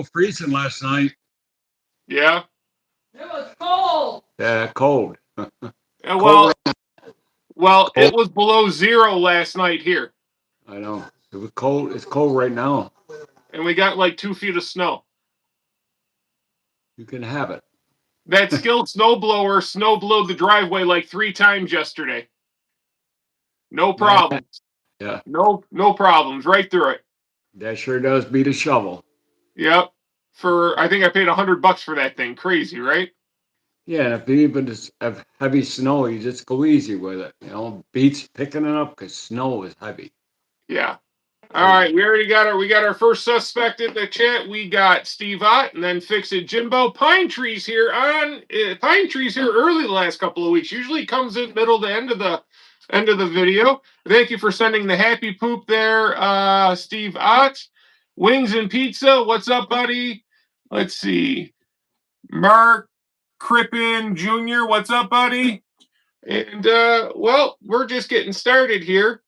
freezing last night. Yeah. It was cold. Yeah, cold. Yeah, Cold. well, Cold. it was below zero last night here, I know. It was cold. It's cold right now. and we got like 2 feet of snow. You can have it. That skilled snowblower snow blowed the driveway like 3 times yesterday. No Man, problems. yeah, No problems. Right through it. that sure does beat a shovel. Yep. I think I paid $100 for that thing. Crazy, right? Yeah, and if you even just have heavy snow, you just go easy with it. Beats picking it up because snow is heavy. Yeah. All right, we got our first suspect in the chat. We got Steve Ott, and then Fix It Jimbo. Pine Trees here early the last couple of weeks. Usually comes in middle to end of the video. Thank you for sending the happy poop there, Steve Ott. Wings and Pizza, what's up, buddy? Let's see. Mark Crippen Jr., what's up, buddy? And well, we're just getting started here.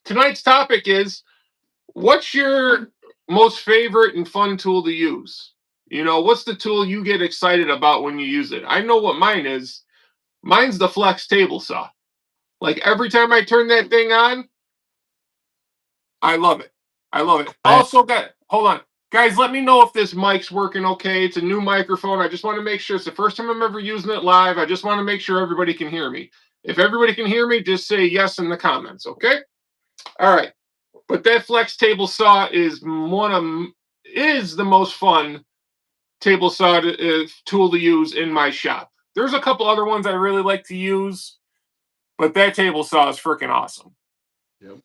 Tonight's topic is, what's your most favorite and fun tool to use? What's the tool you get excited about when you use it? I know what mine is. Mine's the Flex table saw. Like every time I turn that thing on, I love it. I love it. Also, hold on. Guys, let me know if this mic's working okay. It's a new microphone. I just want to make sure it's the first time I'm ever using it live. I just want to make sure everybody can hear me. If everybody can hear me, just say yes in the comments, okay? All right. But that Flex table saw is the most fun table saw tool to use in my shop. There's a couple other ones I really like to use, but that table saw is freaking awesome. Yep.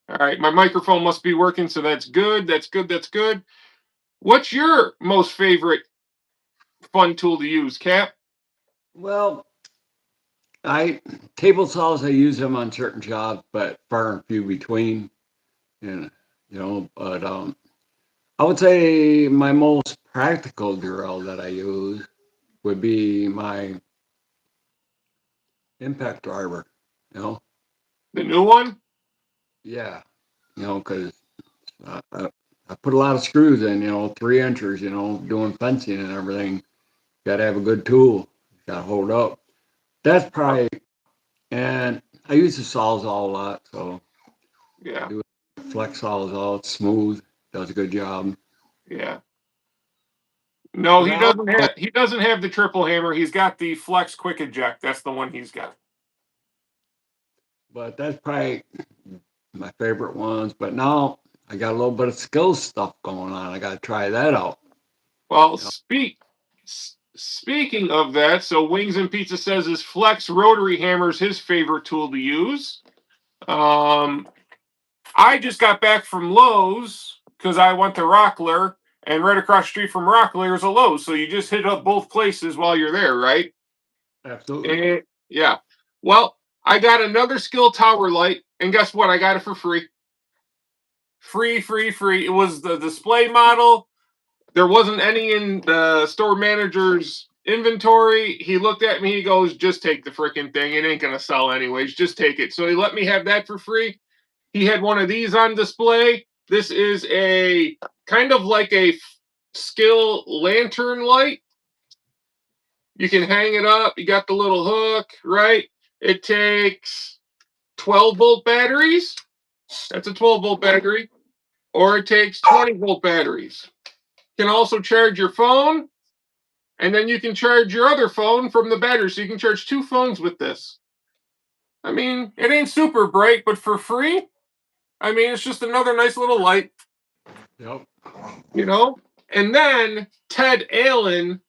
All right, my microphone must be working, so that's good. That's good. That's good. What's your most favorite fun tool to use, Cap? Well, table saws, I use them on certain jobs, but far and few between. And but I would say my most practical drill that I use would be my impact driver. The new one? Yeah, because I put a lot of screws in. 3 inchers. Doing fencing and everything. Got to have a good tool. Got to hold up. That's probably. And I use the Sawzall a lot, so Yeah. I do Flex Sawzall. It's smooth. Does a good job. Yeah. No, he doesn't have the triple hammer. He's got the Flex Quick Eject. That's the one he's got. But that's probably my favorite ones. But now I got a little bit of skill stuff going on. I got to try that out. Well, speaking of that, so Wings and Pizza says his Flex rotary hammer is his favorite tool to use. I just got back from Lowe's because I went to Rockler, and right across the street from Rockler is a Lowe's. So you just hit up both places while you're there, right? Absolutely. And, yeah. Well, I got another Skill Tower light, and guess what? I got it for free. Free. It was the display model. There wasn't any in the store manager's inventory. He looked at me. He goes, "Just take the freaking thing. It ain't gonna sell anyways. Just take it." So he let me have that for free. He had one of these on display. This is a kind of like a Skill lantern light. You can hang it up. You got the little hook, right? It takes 12-volt batteries. That's a 12-volt battery. Or it takes 20-volt batteries. You can also charge your phone, and then you can charge your other phone from the battery. So you can charge 2 phones with this. I mean, it ain't super bright, but for free, I mean, it's just another nice little light. Yep. And then Ted Allen,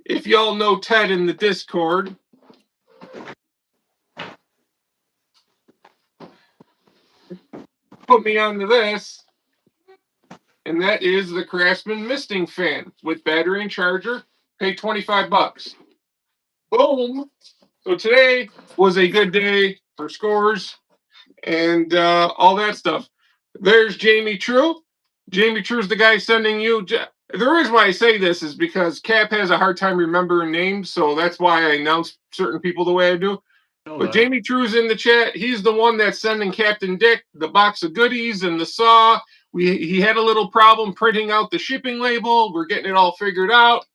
if y'all know Ted in the Discord, put me onto this, and that is the Craftsman misting fan with battery and charger. Pay $25. Boom. So today was a good day for scores and all that stuff. There's Jamie True. Jamie True's the guy sending you. The reason why I say this is because Cap has a hard time remembering names, so that's why I announce certain people the way I do. know But that. Jamie True's in the chat. He's the one that's sending Captain Dick the box of goodies and the saw. He had a little problem printing out the shipping label. We're getting it all figured out.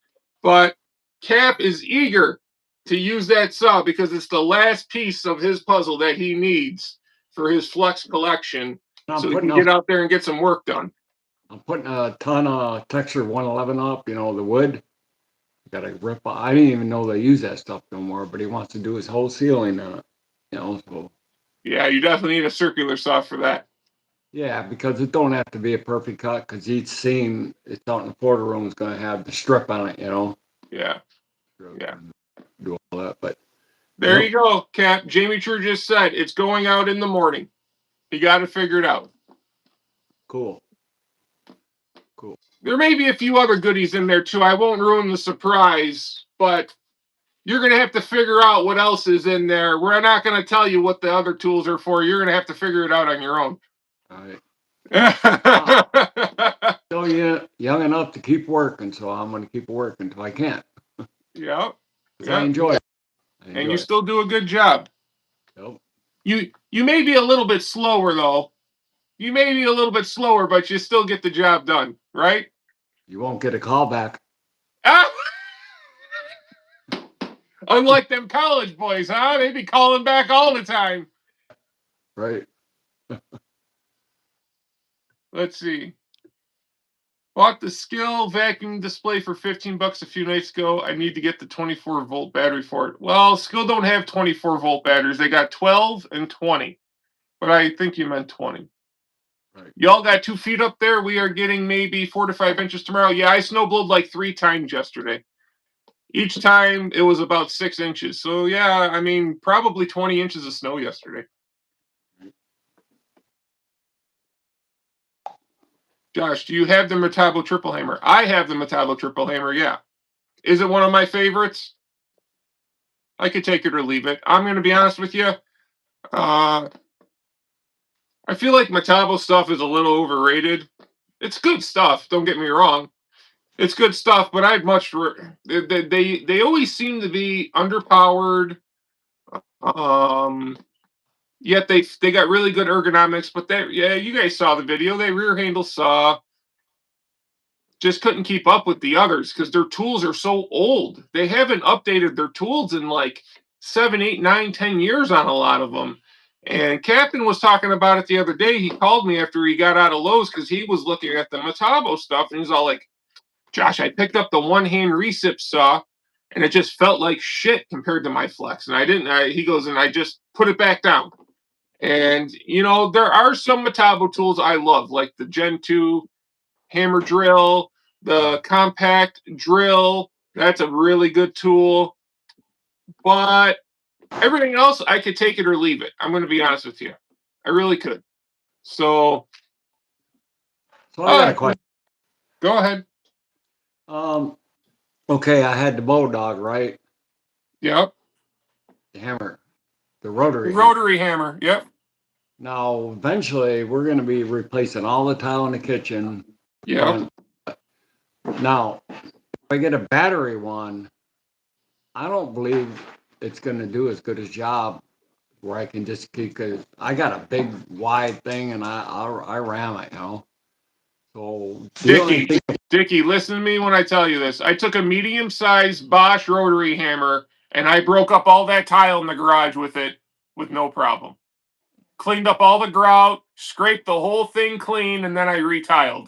But Cap is eager to use that saw because it's the last piece of his puzzle that he needs for his Flex collection, so he can get out there and get some work done. I'm putting a ton of texture 111 up, the wood. Got to rip. I didn't even know they use that stuff no more, but he wants to do his whole ceiling on it, so. Yeah, you definitely need a circular saw for that. Yeah, because it don't have to be a perfect cut, because each seam it's out in the porter room is going to have the strip on it, Yeah. Yeah. Do all that, but. There you go, Cap. Jamie True just said it's going out in the morning. You got to figure it out. Cool. There may be a few other goodies in there too. I won't ruin the surprise, but you're going to have to figure out what else is in there. We're not going to tell you what the other tools are for. You're going to have to figure it out on your own. All right. Still young enough to keep working, so I'm going to keep working until I can't. Yeah. I enjoy it. And you still do a good job. Yep. You may be a little bit slower, though. You may be a little bit slower, but you still get the job done, right? You won't get a call back. Unlike them college boys, huh? They be calling back all the time. Right. Let's see. Bought the Skill vacuum display for $15 a few nights ago. I need to get the 24-volt battery for it. Well, Skill don't have 24-volt batteries. They got 12 and 20. But I think you meant 20. Right. Y'all got 2 feet up there. We are getting maybe 4 to 5 inches tomorrow. Yeah, I snowblowed like 3 times yesterday. Each time it was about 6 inches. So, yeah, I mean, probably 20 inches of snow yesterday. Josh, do you have the Metabo Triple Hammer? I have the Metabo Triple Hammer, yeah. Is it one of my favorites? I could take it or leave it. I'm going to be honest with you. I feel like Metabo stuff is a little overrated. It's good stuff, don't get me wrong. It's good stuff, but I'd much... They always seem to be underpowered. Yet they got really good ergonomics, but you guys saw the video. They rear handle saw. Just couldn't keep up with the others because their tools are so old. They haven't updated their tools in like 7, 8, 9, 10 years on a lot of them. And Captain was talking about it the other day. He called me after he got out of Lowe's because he was looking at the Metabo stuff, and he's all like, Josh, I picked up the one-hand recip saw, and it just felt like shit compared to my Flex. And I didn't. He goes, and I just put it back down. And, there are some Metabo tools I love, like the Gen 2 hammer drill, the compact drill. That's a really good tool. But everything else, I could take it or leave it. I'm going to be honest with you. I really could. So I got a question. Go ahead. Okay, I had the Bulldog, right? Yep. The hammer. The rotary. The rotary hammer. Yep. Now, eventually, we're going to be replacing all the tile in the kitchen. Yeah. Now, if I get a battery one, I don't believe it's going to do as good a job where I can just keep, because I got a big wide thing and I ram it, So, Dickie, listen to me when I tell you this. I took a medium-sized Bosch rotary hammer and I broke up all that tile in the garage with it with no problem. Cleaned up all the grout, scraped the whole thing clean, and then I retiled.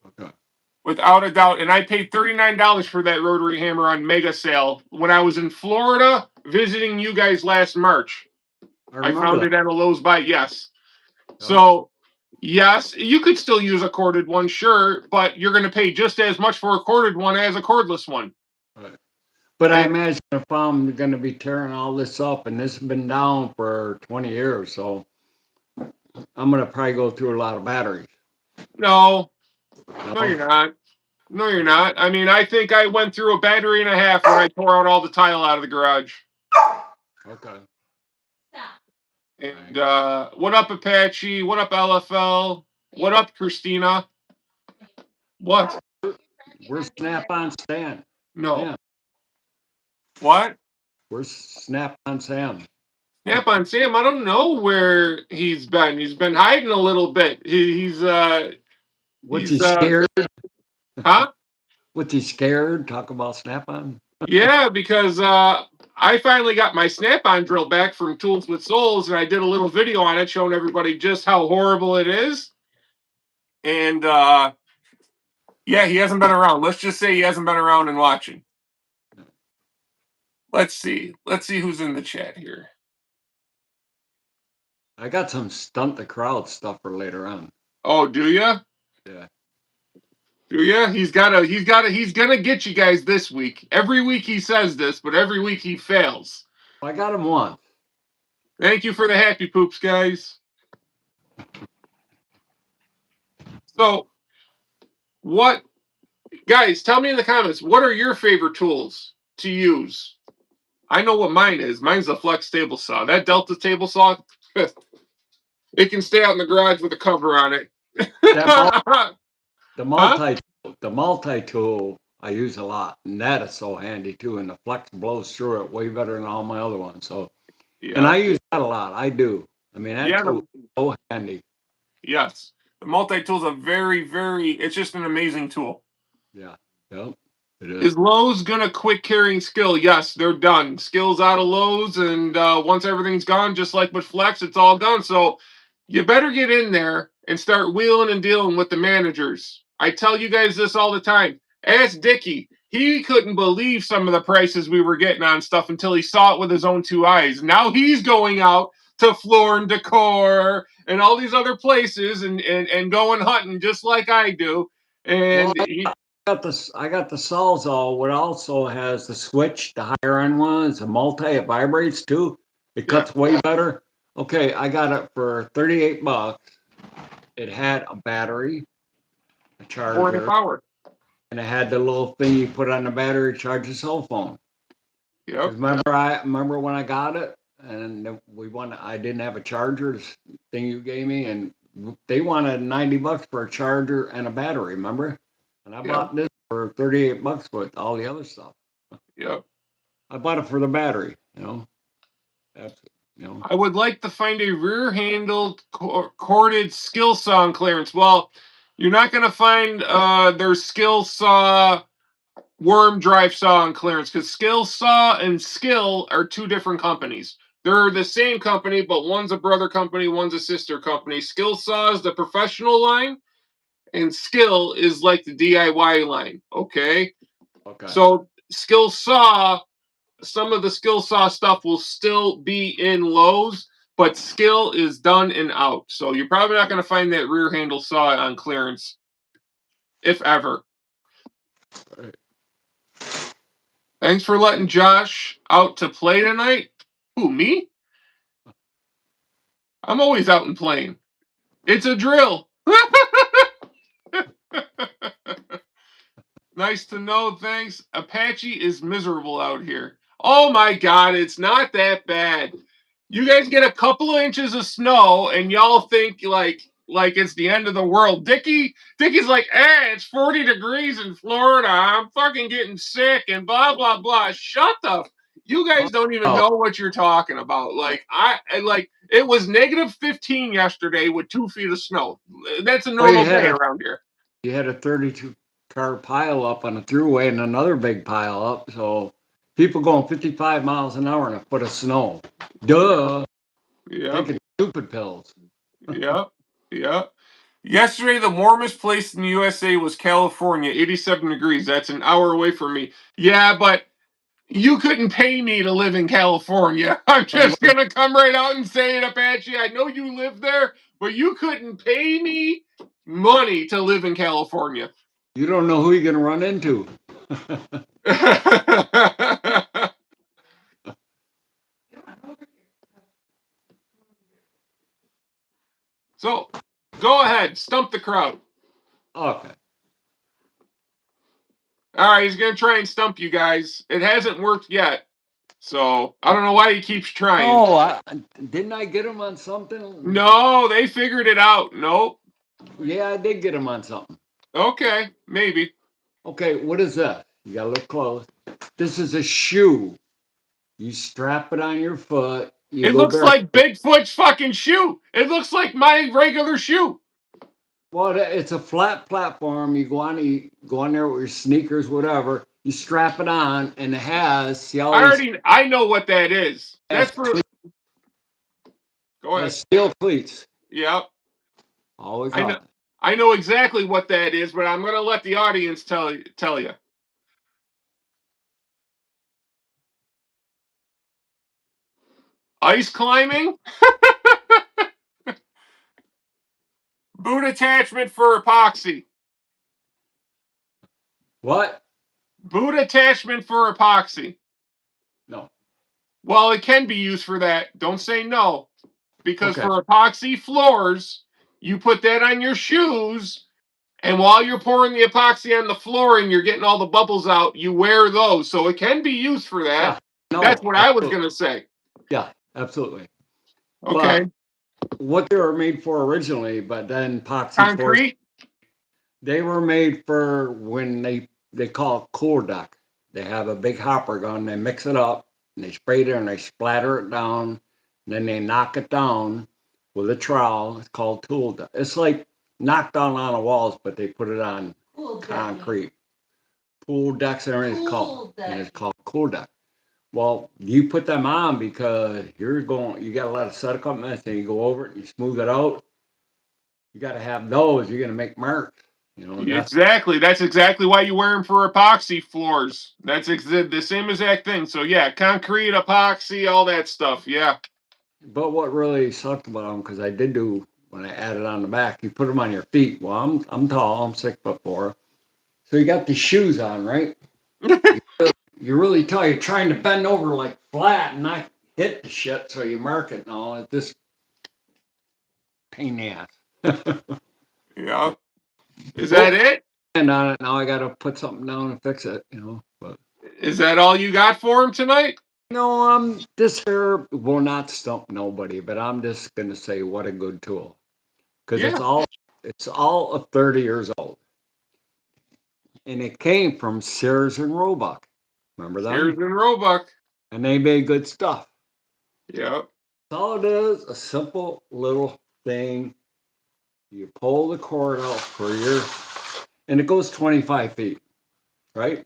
Okay. Without a doubt. And I paid $39 for that rotary hammer on mega sale when I was in Florida visiting you guys last March. I found it at a Lowe's buy. Yes. Yeah. So, yes, you could still use a corded one, sure, but you're going to pay just as much for a corded one as a cordless one. Right. But I imagine if I'm going to be tearing all this up, and this has been down for 20 years, so I'm going to probably go through a lot of batteries. No, you're not. No, you're not. I mean, I think I went through a battery and a half when I tore out all the tile out of the garage. Okay. And what up, Apache? What up, LFL? What up, Christina? What? We're Snap-on Stan. No. Yeah. What? Where's Snap-on Sam? Snap on Sam, I don't know where he's been. He's been hiding a little bit. What's He's he scared? huh? What's he scared? Talk about Snap-on? Yeah, because I finally got my Snap-on drill back from Tools with Souls, and I did a little video on it showing everybody just how horrible it is. And yeah, he hasn't been around. Let's just say he hasn't been around and watching. Let's see. Let's see who's in the chat here. I got some stunt the crowd stuff for later on. Oh, do ya? Yeah. Do ya? He's gonna get you guys this week. Every week he says this, but every week he fails. I got him once. Thank you for the happy poops, guys. So, what, guys, tell me in the comments, what are your favorite tools to use? I know what mine is. Mine's the Flex table saw. That Delta table saw, it can stay out in the garage with a cover on it. The multi tool I use a lot, and that is so handy too. And the Flex blows through it way better than all my other ones. So, Yeah. and I use that a lot. I do. I mean, that tool is so handy. Yes, the multi tool is a very, very. It's just an amazing tool. Yeah. Yep. It is. Is Lowe's gonna quit carrying Skill? Yes, they're done. Skill's out of Lowe's, and once everything's gone, just like with Flex, it's all gone. So you better get in there and start wheeling and dealing with the managers. I tell you guys this all the time. Ask Dickie. He couldn't believe some of the prices we were getting on stuff until he saw it with his own two eyes. Now he's going out to Floor and Decor and all these other places and going hunting just like I do. And I got the Sawzall, what also has the switch, the higher end one. It's a multi, it vibrates too. It cuts way better. Okay, I got it for $38. It had a battery, a charger, power. And it had the little thing you put on the battery to charge your cell phone. Yep. Remember when I got it and I didn't have a charger, this thing you gave me, and they wanted $90 for a charger and a battery, remember? And I bought this for $38 with all the other stuff. Yep. I bought it for the battery, you know. That's, you know. I would like to find a rear-handled corded skill saw on clearance. Well, you're not going to find their skill saw worm drive saw on clearance because skill saw and skill are two different companies. They're the same company, but one's a brother company, one's a sister company. Skill saw is the professional line, and skill is like the DIY line. Okay. So skill saw. Some of the skill saw stuff will still be in Lowe's, but skill is done and out. So you're probably not going to find that rear handle saw on clearance, if ever. Right. Thanks for letting Josh out to play tonight. Who, me? I'm always out and playing. It's a drill. Nice to know, thanks. Apache is miserable out here. Oh my God, it's not that bad. You guys get a couple of inches of snow and y'all think like it's the end of the world. Dickie's like, it's 40 degrees in Florida. I'm fucking getting sick and blah blah blah. Shut up. You guys don't even know what you're talking about. Like it was negative 15 yesterday with 2 feet of snow. That's a normal day around here. You had a 32-car pile up on the thruway and another big pile up. So people going 55 miles an hour in a foot of snow. Duh. Yeah. Taking stupid pills. Yeah. Yeah. Yesterday, the warmest place in the USA was California, 87 degrees. That's an hour away from me. Yeah, but you couldn't pay me to live in California. I'm just going to come right out and say it, Apache. I know you live there, but you couldn't pay me money to live in California. You don't know who you're going to run into. So, go ahead. Stump the crowd. Okay. All right, he's going to try and stump you guys. It hasn't worked yet. So, I don't know why he keeps trying. Oh, didn't I get him on something? No, they figured it out. Nope. Yeah, I did get him on something. Okay, maybe. Okay, what is that? You got to look close. This is a shoe. You strap it on your foot. You It go looks barefoot. like Bigfoot's fucking shoe. It looks like my regular shoe. Well, it's a flat platform. You go on there with your sneakers, whatever. You strap it on, and it has see all these I know what that is. has, That's for. Go ahead. has steel cleats. Yep. Always I know. on. I know exactly what that is, but I'm gonna let the audience tell you. Ice climbing, boot attachment for epoxy. What? Boot attachment for epoxy. No. Well, it can be used for that. Don't say no. Because Okay. for epoxy floors, you put that on your shoes, and while you're pouring the epoxy on the floor and you're getting all the bubbles out, you wear those. So it can be used for that. Yeah. No. That's what I was going to say. Yeah. Absolutely. Okay. But what they were made for originally, but then epoxy floors, Concrete? they were made for when they call it cool duck. They have a big hopper gun. They mix it up and they spray it and they splatter it down. And then they knock it down with a trowel. It's called tool duck. It's like knocked down on the walls, but they put it on concrete. Pool decks and everything and it's called cool duck. Well, you put them on because you got a lot of set equipment, and you go over it, and you smooth it out. You got to have those. You're going to make marks. That's Exactly. That's exactly why you wear them for epoxy floors. That's the same exact thing. So, yeah, concrete, epoxy, all that stuff. Yeah. but what really sucked about them because I did do when I added on the back, you put them on your feet. Well, I'm tall, I'm 6'4", so you got the shoes on, right? You're really tall. You're trying to bend over like flat and not hit the shit, so you mark it and all. It's just pain in the ass. Yeah. Is that it? And on it now, I got to put something down and fix it. But Is that all you got for him tonight? no, this here will not stump nobody, but I'm just gonna say what a good tool because Yeah. it's all of 30 years old, and it came from Sears and Roebuck. Remember Sears them? and Roebuck. And they made good stuff. Yeah. All it is, a simple little thing. You pull the cord out and it goes 25 feet, right?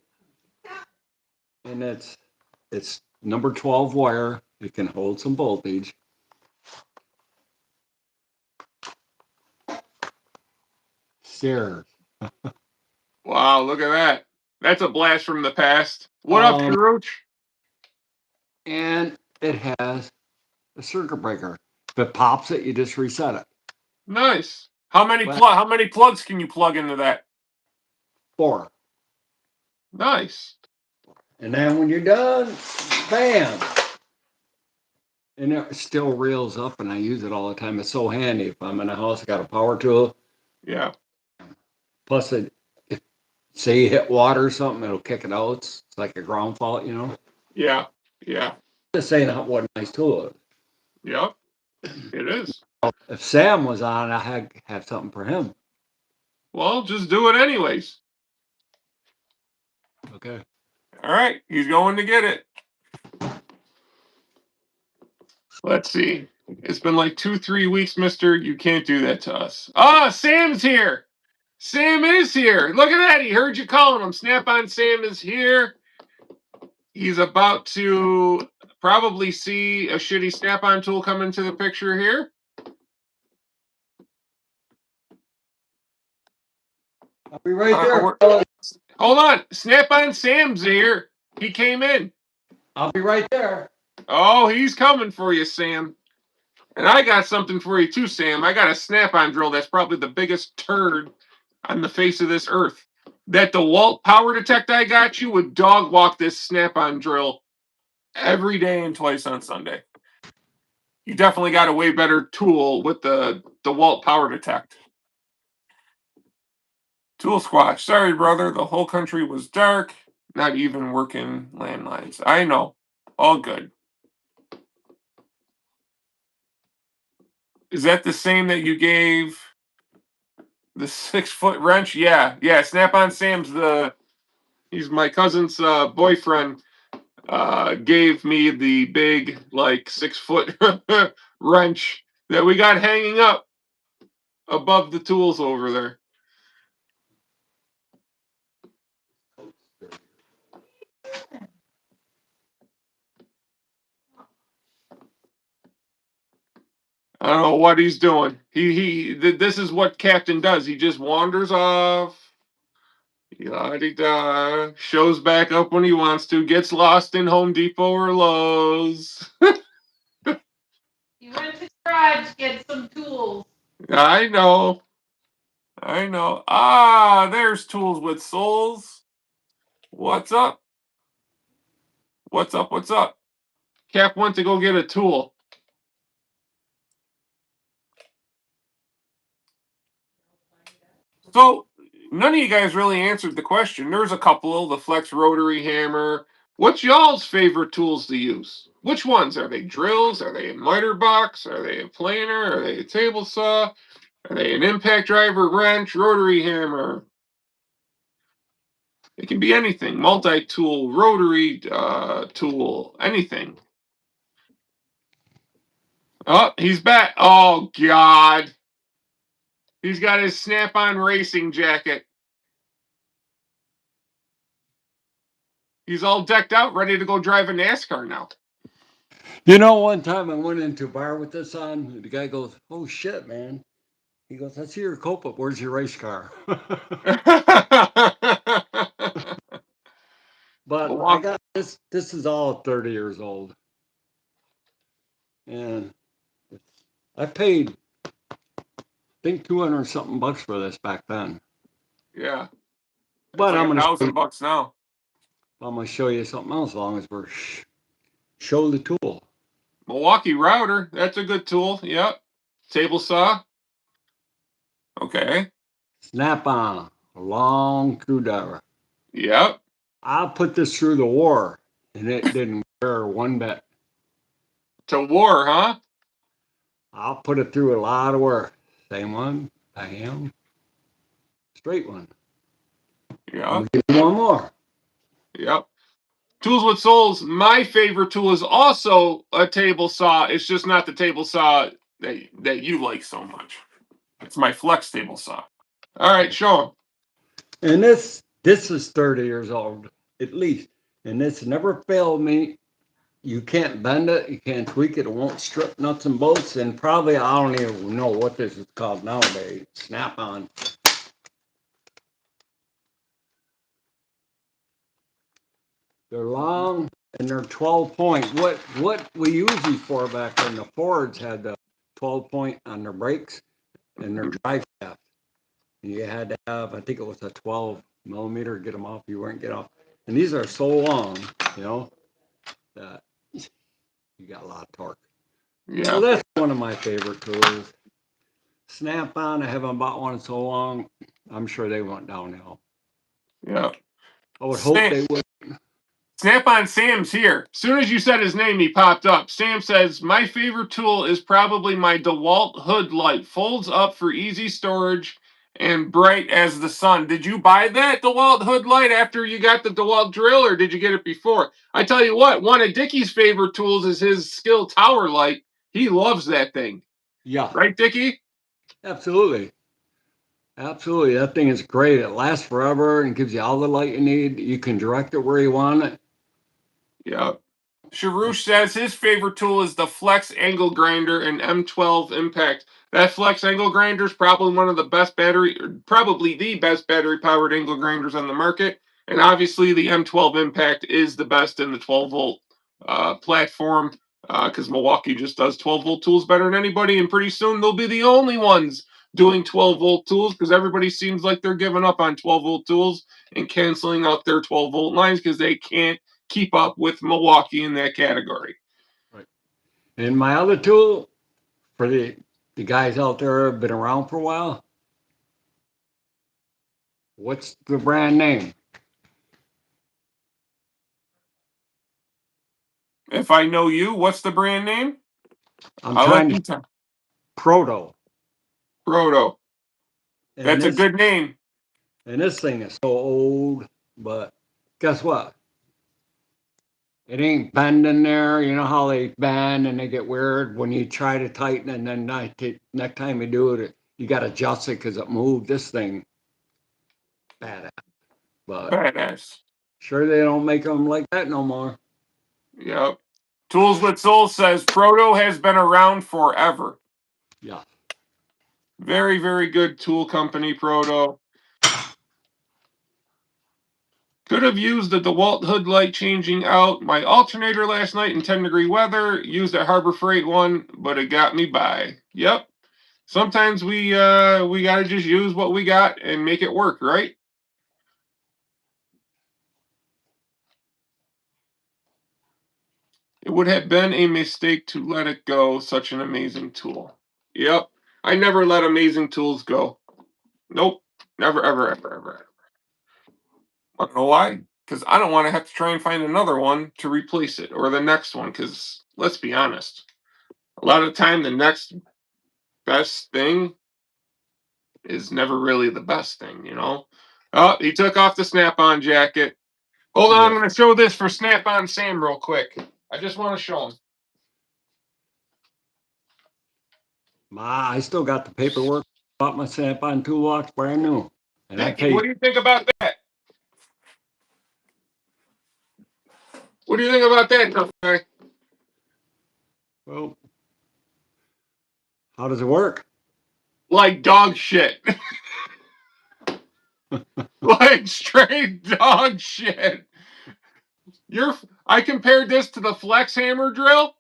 And it's number 12 wire. It can hold some voltage. Sears. Wow, look at that. That's a blast from the past. What up, Karuch? And it has a circuit breaker. If it pops it, you just reset it. Nice. How many plugs can you plug into that? 4. Nice. And then when you're done, bam. And it still reels up, and I use it all the time. It's so handy. If I'm in a house, I got a power tool. Yeah. Plus, if say you hit water or something, it'll kick it out. It's like a ground fault. Yeah. Yeah. Just saying what a nice tool it is. Yep. It is. If Sam was on, I have something for him. Well, just do it anyways. Okay. All right. He's going to get it. Let's see. It's been like 2-3 weeks, mister. You can't do that to us. Ah, Sam's here. Sam is here. Look at that. He heard you calling him. Snap on Sam is here. He's about to probably see a shitty snap-on tool come into the picture here. I'll be right there. Hold on. Snap-on Sam's here. He came in. I'll be right there. Oh, he's coming for you, Sam. And I got something for you too, Sam. I got a snap-on drill that's probably the biggest turd on the face of this earth. That DeWalt Power Detect I got you would dog walk this snap-on drill every day and twice on Sunday. You definitely got a way better tool with the DeWalt Power Detect. Tool Squatch. Sorry, brother. The whole country was dark. Not even working landlines. I know. All good. Is that the same that you gave the 6-foot wrench? Yeah. Snap-on Sam's he's my cousin's boyfriend. gave me the big, like 6-foot wrench that we got hanging up above the tools over there. I don't know what he's doing. This is what Captain does. He just wanders off. La-di-da, shows back up when he wants to, gets lost in Home Depot or Lowe's. He went to the garage to get some tools. I know. I know. Ah, there's Tools with Souls. What's up? What's up? What's up? Cap went to go get a tool. So, none of you guys really answered the question. There's a couple, the Flex Rotary Hammer. What's y'all's favorite tools to use? Which ones? Are they drills? Are they a miter box? Are they a planer? Are they a table saw? Are they an impact driver, wrench, rotary hammer? It can be anything. Multi-tool, rotary tool, anything. Oh, he's back. Oh, God. He's got his Snap-on racing jacket. He's all decked out, ready to go drive a NASCAR now. You know, one time I went into a bar with this on. The guy goes, "Oh shit, man!" He goes, "I see your coat, but where's your race car?" But I got this. This is all 30 years old, and I paid, I think, 200 something bucks for this back then. Yeah. But It's like $1,000 now. I'm gonna show you something else. As long as we're show the tool. Milwaukee router. That's a good tool. Yep. Table saw. Okay. Snap-on, a long screwdriver. Yep. I put this through the war, and it didn't wear one bit. To war, huh? I'll put it through a lot of work. Same one, bam, straight one. Yeah. I'll give you one more. Yep. Tools with Souls. My favorite tool is also a table saw. It's just not the table saw that you like so much. It's my flex table saw. All right, show him. And this is 30 years old, at least. And this never failed me. You can't bend it, you can't tweak it, it won't strip nuts and bolts. And probably I don't even know what this is called nowadays. Snap-on. They're long and they're 12 point. What we use these for back then, the Fords had the 12 point on their brakes and their drive shaft. You had to have, I think it was a 12 millimeter to get them off. You weren't get off. And these are so long, you know, that you got a lot of torque. Yeah. So that's one of my favorite tools. Snap-on, I haven't bought one in so long. I'm sure they went downhill. Yeah. I would hope they would. Snap-on Sam's here. As soon as you said his name, he popped up. Sam says, my favorite tool is probably my DeWalt hood light. Folds up for easy storage and bright as the sun. Did you buy that DeWalt hood light after you got the DeWalt drill, or did you get it before? I tell you what, one of Dickie's favorite tools is his Skill Tower light. He loves that thing. Yeah. Right, Dickie? Absolutely. Absolutely. That thing is great. It lasts forever and gives you all the light you need. You can direct it where you want it. Yeah. Sharush says his favorite tool is the Flex Angle Grinder and M12 Impact. That Flex Angle Grinder is probably one of the best probably the best battery-powered angle grinders on the market. And obviously the M12 Impact is the best in the 12-volt platform because Milwaukee just does 12-volt tools better than anybody. And pretty soon they'll be the only ones doing 12-volt tools because everybody seems like they're giving up on 12-volt tools and canceling out their 12-volt lines because they can't keep up with Milwaukee in that category. Right. And my other tool for the guys out there who have been around for a while, what's the brand name? If I know you, what's the brand name? I'm trying to Proto. Proto. And That's a good name. And this thing is so old, but guess what? it ain't bending there. You know how they bend and they get weird when you try to tighten, and then next time you do it, you got to adjust it because it moved. This thing, badass. But Badass. sure, they don't make them like that no more. Yep. Tools with Soul says Proto has been around forever. Yeah. Very, very good tool company, Proto. Could have used the DeWalt hood light changing out my alternator last night in 10-degree weather. Used a Harbor Freight one, but it got me by. Yep. Sometimes we gotta just use what we got and make it work, right? It would have been a mistake to let it go. Such an amazing tool. Yep. I never let amazing tools go. Nope. Never, ever, ever, ever. I don't know why. Because I don't want to have to try and find another one to replace it or the next one. Because let's be honest, a lot of the time the next best thing is never really the best thing, you know? Oh, he took off the snap-on jacket. Hold on, Yeah. I'm going to show this for Snap-on Sam real quick. I just want to show him. I still got the paperwork. Bought my Snap-on toolbox brand new, and I Dickie, what paid. do you think about that? What do you think about that, tough guy? Well, how does it work? Like dog shit. Like straight dog shit. I compared this to the flex hammer drill.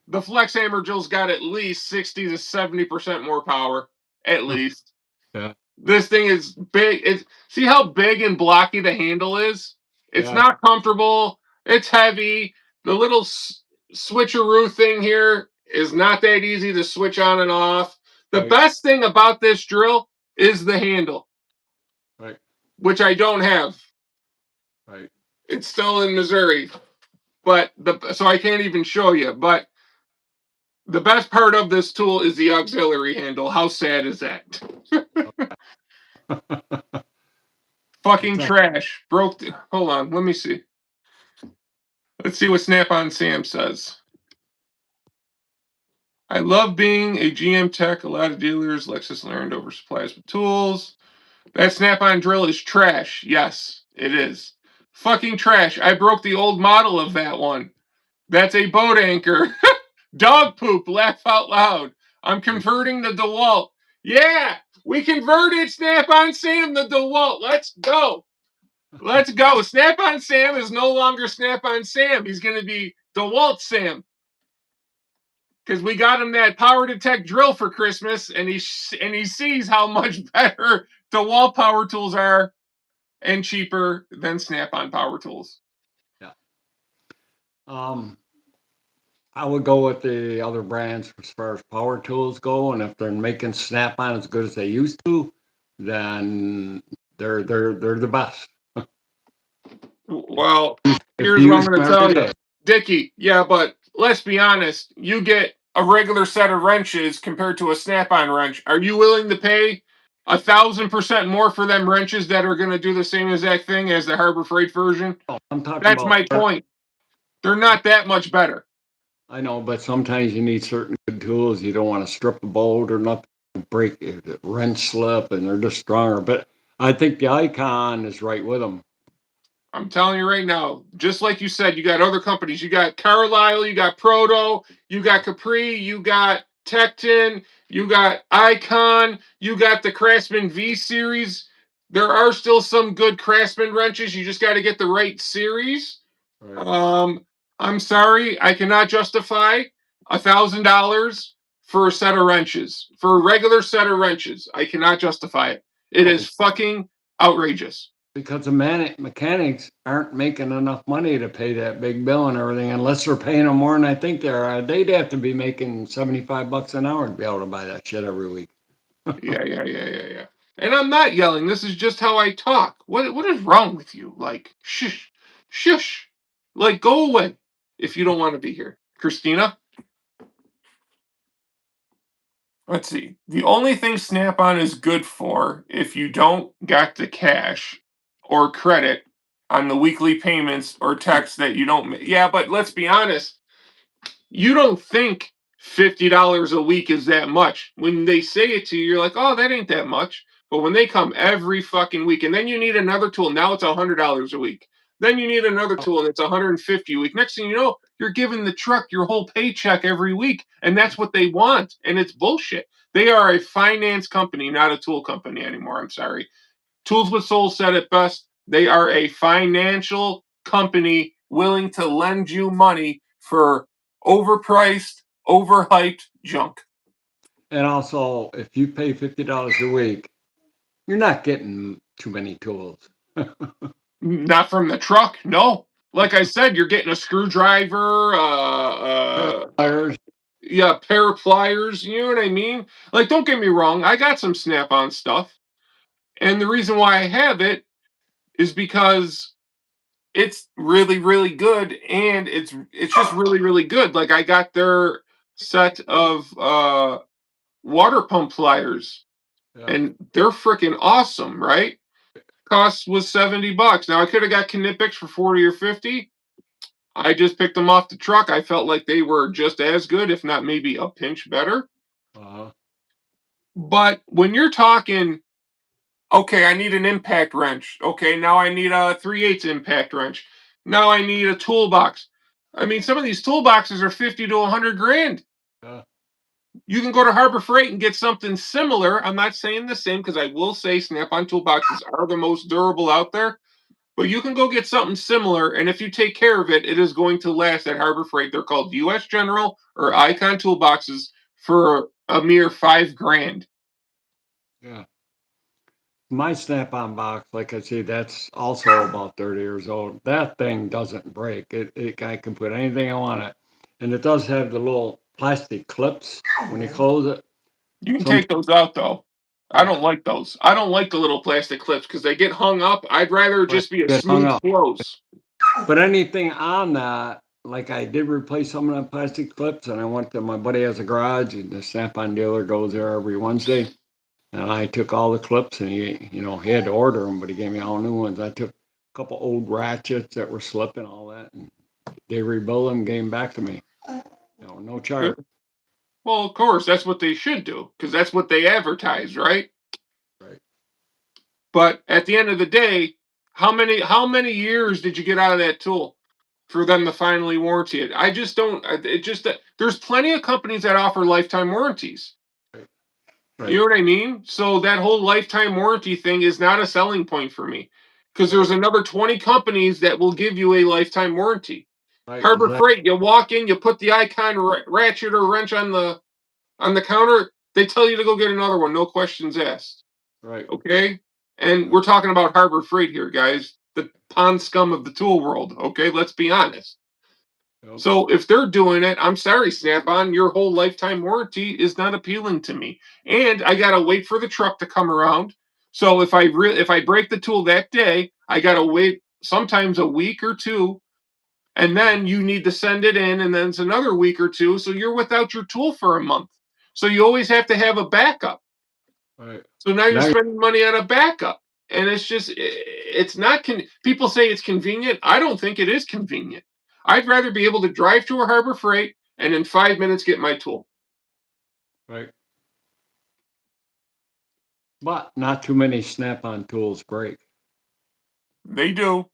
The flex hammer drill's got at least 60 to 70% more power. At least. Yeah. This thing is big. See how big and blocky the handle is? It's Yeah. not comfortable. It's heavy. The little switcheroo thing here is not that easy to switch on and off. The Right. best thing about this drill is the handle, Right. which I don't have. Right. It's still in Missouri, so I can't even show you. But the best part of this tool is the auxiliary handle. How sad is that? Fucking It's trash. Hold on, let me see. Let's see what Snap-on Sam says. I love being a GM tech. A lot of dealers, Lexus learned over supplies with tools. That Snap-on drill is trash. Yes, it is. Fucking trash. I broke the old model of that one. That's a boat anchor. Dog poop. Laugh out loud. I'm converting the DeWalt. Yeah, we converted Snap-on Sam to DeWalt. Let's go. Let's go. Snap-on Sam is no longer Snap-on Sam. He's going to be DeWalt Sam. Because we got him that Power Detect drill for Christmas, and he sees how much better DeWalt power tools are and cheaper than Snap-on power tools. Yeah. I would go with the other brands as far as power tools go, and if they're making Snap-on as good as they used to, then they're the best. Well, If here's you what I'm use going them to every tell you. day. Dickie, yeah, but let's be honest. You get a regular set of wrenches compared to a Snap-on wrench. Are you willing to pay 1,000% more for them wrenches that are going to do the same exact thing as the Harbor Freight version? Oh, I'm talking That's about. my point. They're not that much better. I know, but sometimes you need certain good tools. You don't want to strip a bolt or nothing, break it, wrench slip, and they're just stronger. But I think the Icon is right with them. I'm telling you right now, just like you said, you got other companies. You got Carlisle, you got Proto, you got Capri, you got Tecton, you got Icon, you got the Craftsman V series. There are still some good Craftsman wrenches. You just got to get the right series. Right. I'm sorry, I cannot justify $1,000 for a set of wrenches, for a regular set of wrenches. I cannot justify it. It is fucking outrageous. Because the mechanics aren't making enough money to pay that big bill and everything, unless they're paying them more than I think they are. They'd have to be making $75 an hour to be able to buy that shit every week. Yeah. And I'm not yelling. This is just how I talk. What is wrong with you? Like, shush. Like, go away if you don't want to be here. Christina? Let's see. The only thing Snap-on is good for if you don't got the cash or credit on the weekly payments or text that you don't. Yeah, but let's be honest. You don't think $50 a week is that much. When they say it to you, you're like, oh, that ain't that much. But when they come every fucking week, and then you need another tool, now it's $100 a week. Then you need another tool, and it's $150 a week. Next thing you know, you're giving the truck your whole paycheck every week, and that's what they want. And it's bullshit. They are a finance company, not a tool company anymore. I'm sorry. Tools with Soul said it best. They are a financial company willing to lend you money for overpriced, overhyped junk. And also, if you pay $50 a week, you're not getting too many tools. Not from the truck, no. Like I said, you're getting a screwdriver, Pliers. yeah, pair of pliers. You know what I mean? Like, don't get me wrong, I got some Snap-on stuff, and the reason why I have it is because it's really, really good, and it's just really, really good. Like, I got their set of water pump pliers, Yeah. and they're freaking awesome, right? Cost was $70. Now I could have got Knipex for 40 or 50. I just picked them off the truck. I felt like they were just as good, if not maybe a pinch better. Uh-huh. But when you're talking, okay, I need an impact wrench. Okay, now I need a 3/8 impact wrench. Now I need a toolbox. I mean, some of these toolboxes are 50 to 100 grand. Yeah. You can go to Harbor Freight and get something similar. I'm not saying the same because I will say Snap-on toolboxes are the most durable out there. But you can go get something similar, and if you take care of it, it is going to last at Harbor Freight. They're called US General or Icon toolboxes for a mere $5,000. Yeah. My Snap-on box, like I say, that's also about 30 years old. That thing doesn't break. I can put anything on it. And it does have the little plastic clips when you close it. You can Some, take those out, though. I don't like those. I don't like the little plastic clips because they get hung up. I'd rather just be a get hung smooth up. close. But anything on that, like I did replace some of the plastic clips, and I went to my buddy has a garage, and the Snap-on dealer goes there every Wednesday. And I took all the clips, and he had to order them, but he gave me all new ones. I took a couple old ratchets that were slipping, all that, and they rebuilt them, gave them back to me. No charge. Well, of course, that's what they should do because that's what they advertise, right? Right. But at the end of the day, how many years did you get out of that tool for them to finally warranty it? I just don't. It just there's plenty of companies that offer lifetime warranties. Right. You know what I mean? So that whole lifetime warranty thing is not a selling point for me because there's another 20 companies that will give you a lifetime warranty. Right. Harbor Exactly. Freight, you walk in, you put the icon ratchet or wrench on the counter, they tell you to go get another one, no questions asked. Right. Okay? And we're talking about Harbor Freight here, guys. The pond scum of the tool world. Okay? Let's be honest. Yep. So if they're doing it, I'm sorry, Snap-on, your whole lifetime warranty is not appealing to me. And I gotta wait for the truck to come around. So if I break the tool that day, I gotta wait sometimes a week or two, and then you need to send it in, and then it's another week or two. So you're without your tool for a month. So you always have to have a backup. Right. So now you're Now, spending money on a backup. And it's just, it's not, people say it's convenient. I don't think it is convenient. I'd rather be able to drive to a Harbor Freight and in 5 minutes get my tool. right. But not too many Snap-on tools break. They do.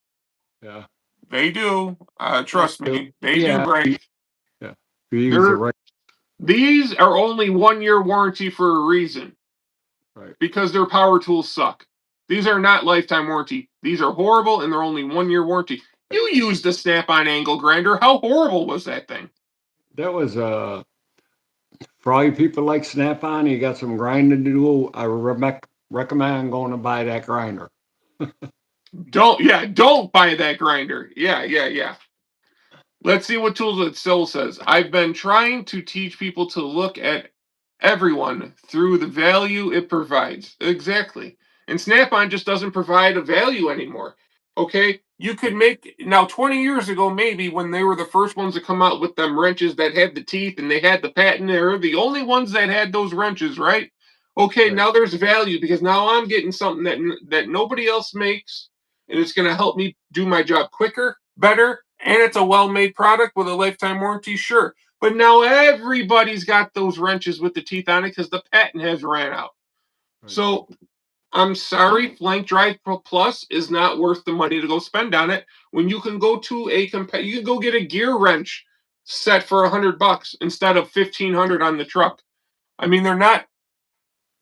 Yeah. They do. Trust me, they do Yeah. break. Yeah. You use the They're, right. these are only 1 year warranty for a reason. Right. Because their power tools suck. These are not lifetime warranty. These are horrible and they're only 1 year warranty. You used the Snap-on angle grinder. How horrible was that thing? That was for all you people like Snap-on, you got some grinding to do. I recommend going to buy that grinder. Don't buy that grinder. Yeah. Let's see what Tools with Soul says. I've been trying to teach people to look at everyone through the value it provides. Exactly. And Snap-on just doesn't provide a value anymore. Okay? You could make now 20 years ago, maybe when they were the first ones to come out with them wrenches that had the teeth and they had the patent, they were the only ones that had those wrenches, right? Okay, Right. now there's value because now I'm getting something that nobody else makes, and it's going to help me do my job quicker, better, and it's a well-made product with a lifetime warranty, sure. But now everybody's got those wrenches with the teeth on it because the patent has ran out. Right. So I'm sorry, Flank Drive Plus is not worth the money to go spend on it when you can go to you can go get a gear wrench set for $100 instead of $1,500 on the truck. I mean, they're not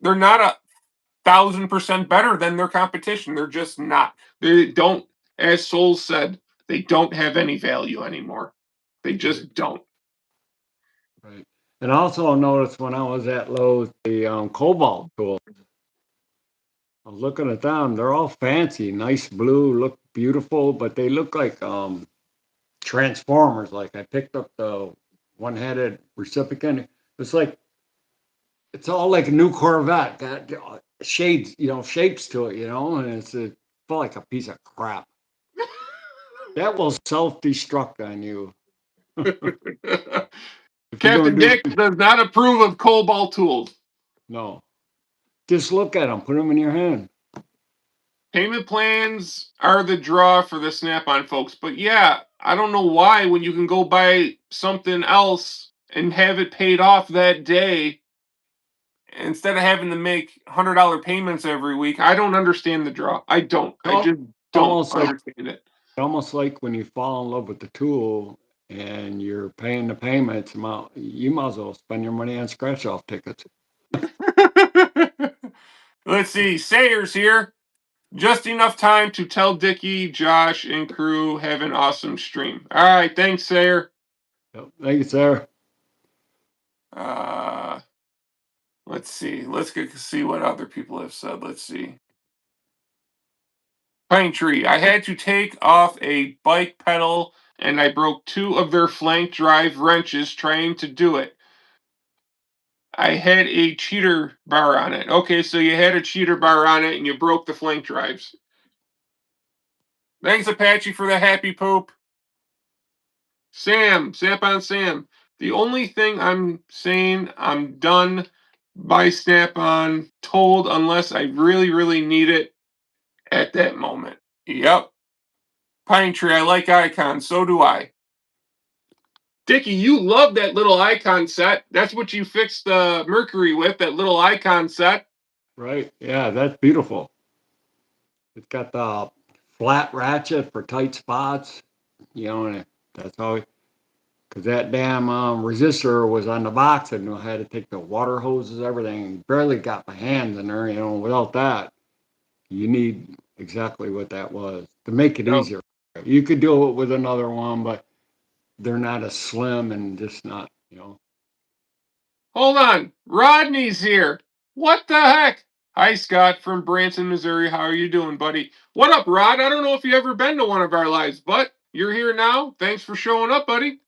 1,000% better than their competition. They're just not. They don't, as Souls said, they don't have any value anymore. They just don't. Right. And also noticed when I was at Lowe's, the Cobalt tools. I was looking at them. They're all fancy, nice blue, look beautiful, but they look like transformers. Like I picked up the one-headed recipient. It's all like a new Corvette. Got shades, shapes to it, and it's felt like a piece of crap. That will self-destruct on you. If you're Captain gonna do, Dick does not approve of Cobalt tools. no, just look at them, put them in your hand. Payment plans are the draw for the Snap-on folks. But yeah, I don't know why when you can go buy something else and have it paid off that day instead of having to make $100 payments every week. I don't understand the draw. I don't. I just don't Almost like understand it. almost like when you fall in love with the tool and you're paying the payments amount, you might as well spend your money on scratch-off tickets. Let's see. Sayers here. Just enough time to tell Dickie, Josh, and crew have an awesome stream. All right. Thanks, Sayer. Yep. Thank you, sir. Let's see. Let's see what other people have said. Let's see. Pine Tree. I had to take off a bike pedal and I broke 2 of their flank drive wrenches trying to do it. I had a cheater bar on it. Okay, so you had a cheater bar on it and you broke the flank drives. Thanks, Apache, for the happy poop. Sam, Snap-on Sam. The only thing I'm saying, I'm done by Snap-on, told unless I really, really need it at that moment. Yep. Pine Tree, I like icons. So do I. Dickie, you love that little icon set. That's what you fixed the Mercury with, that little icon set. Right. Yeah, that's beautiful. It's got the flat ratchet for tight spots, and that's how, because that damn resistor was on the box and I had to take the water hoses, everything. Barely got my hands in there, without that, you need exactly what that was to make it Yep. easier. You could do it with another one, but they're not as slim and just not. Hold on. Rodney's here. What the heck? Hi, Scott from Branson, Missouri. How are you doing, buddy? What up, Rod? I don't know if you've ever been to one of our lives, but you're here now. Thanks for showing up, buddy.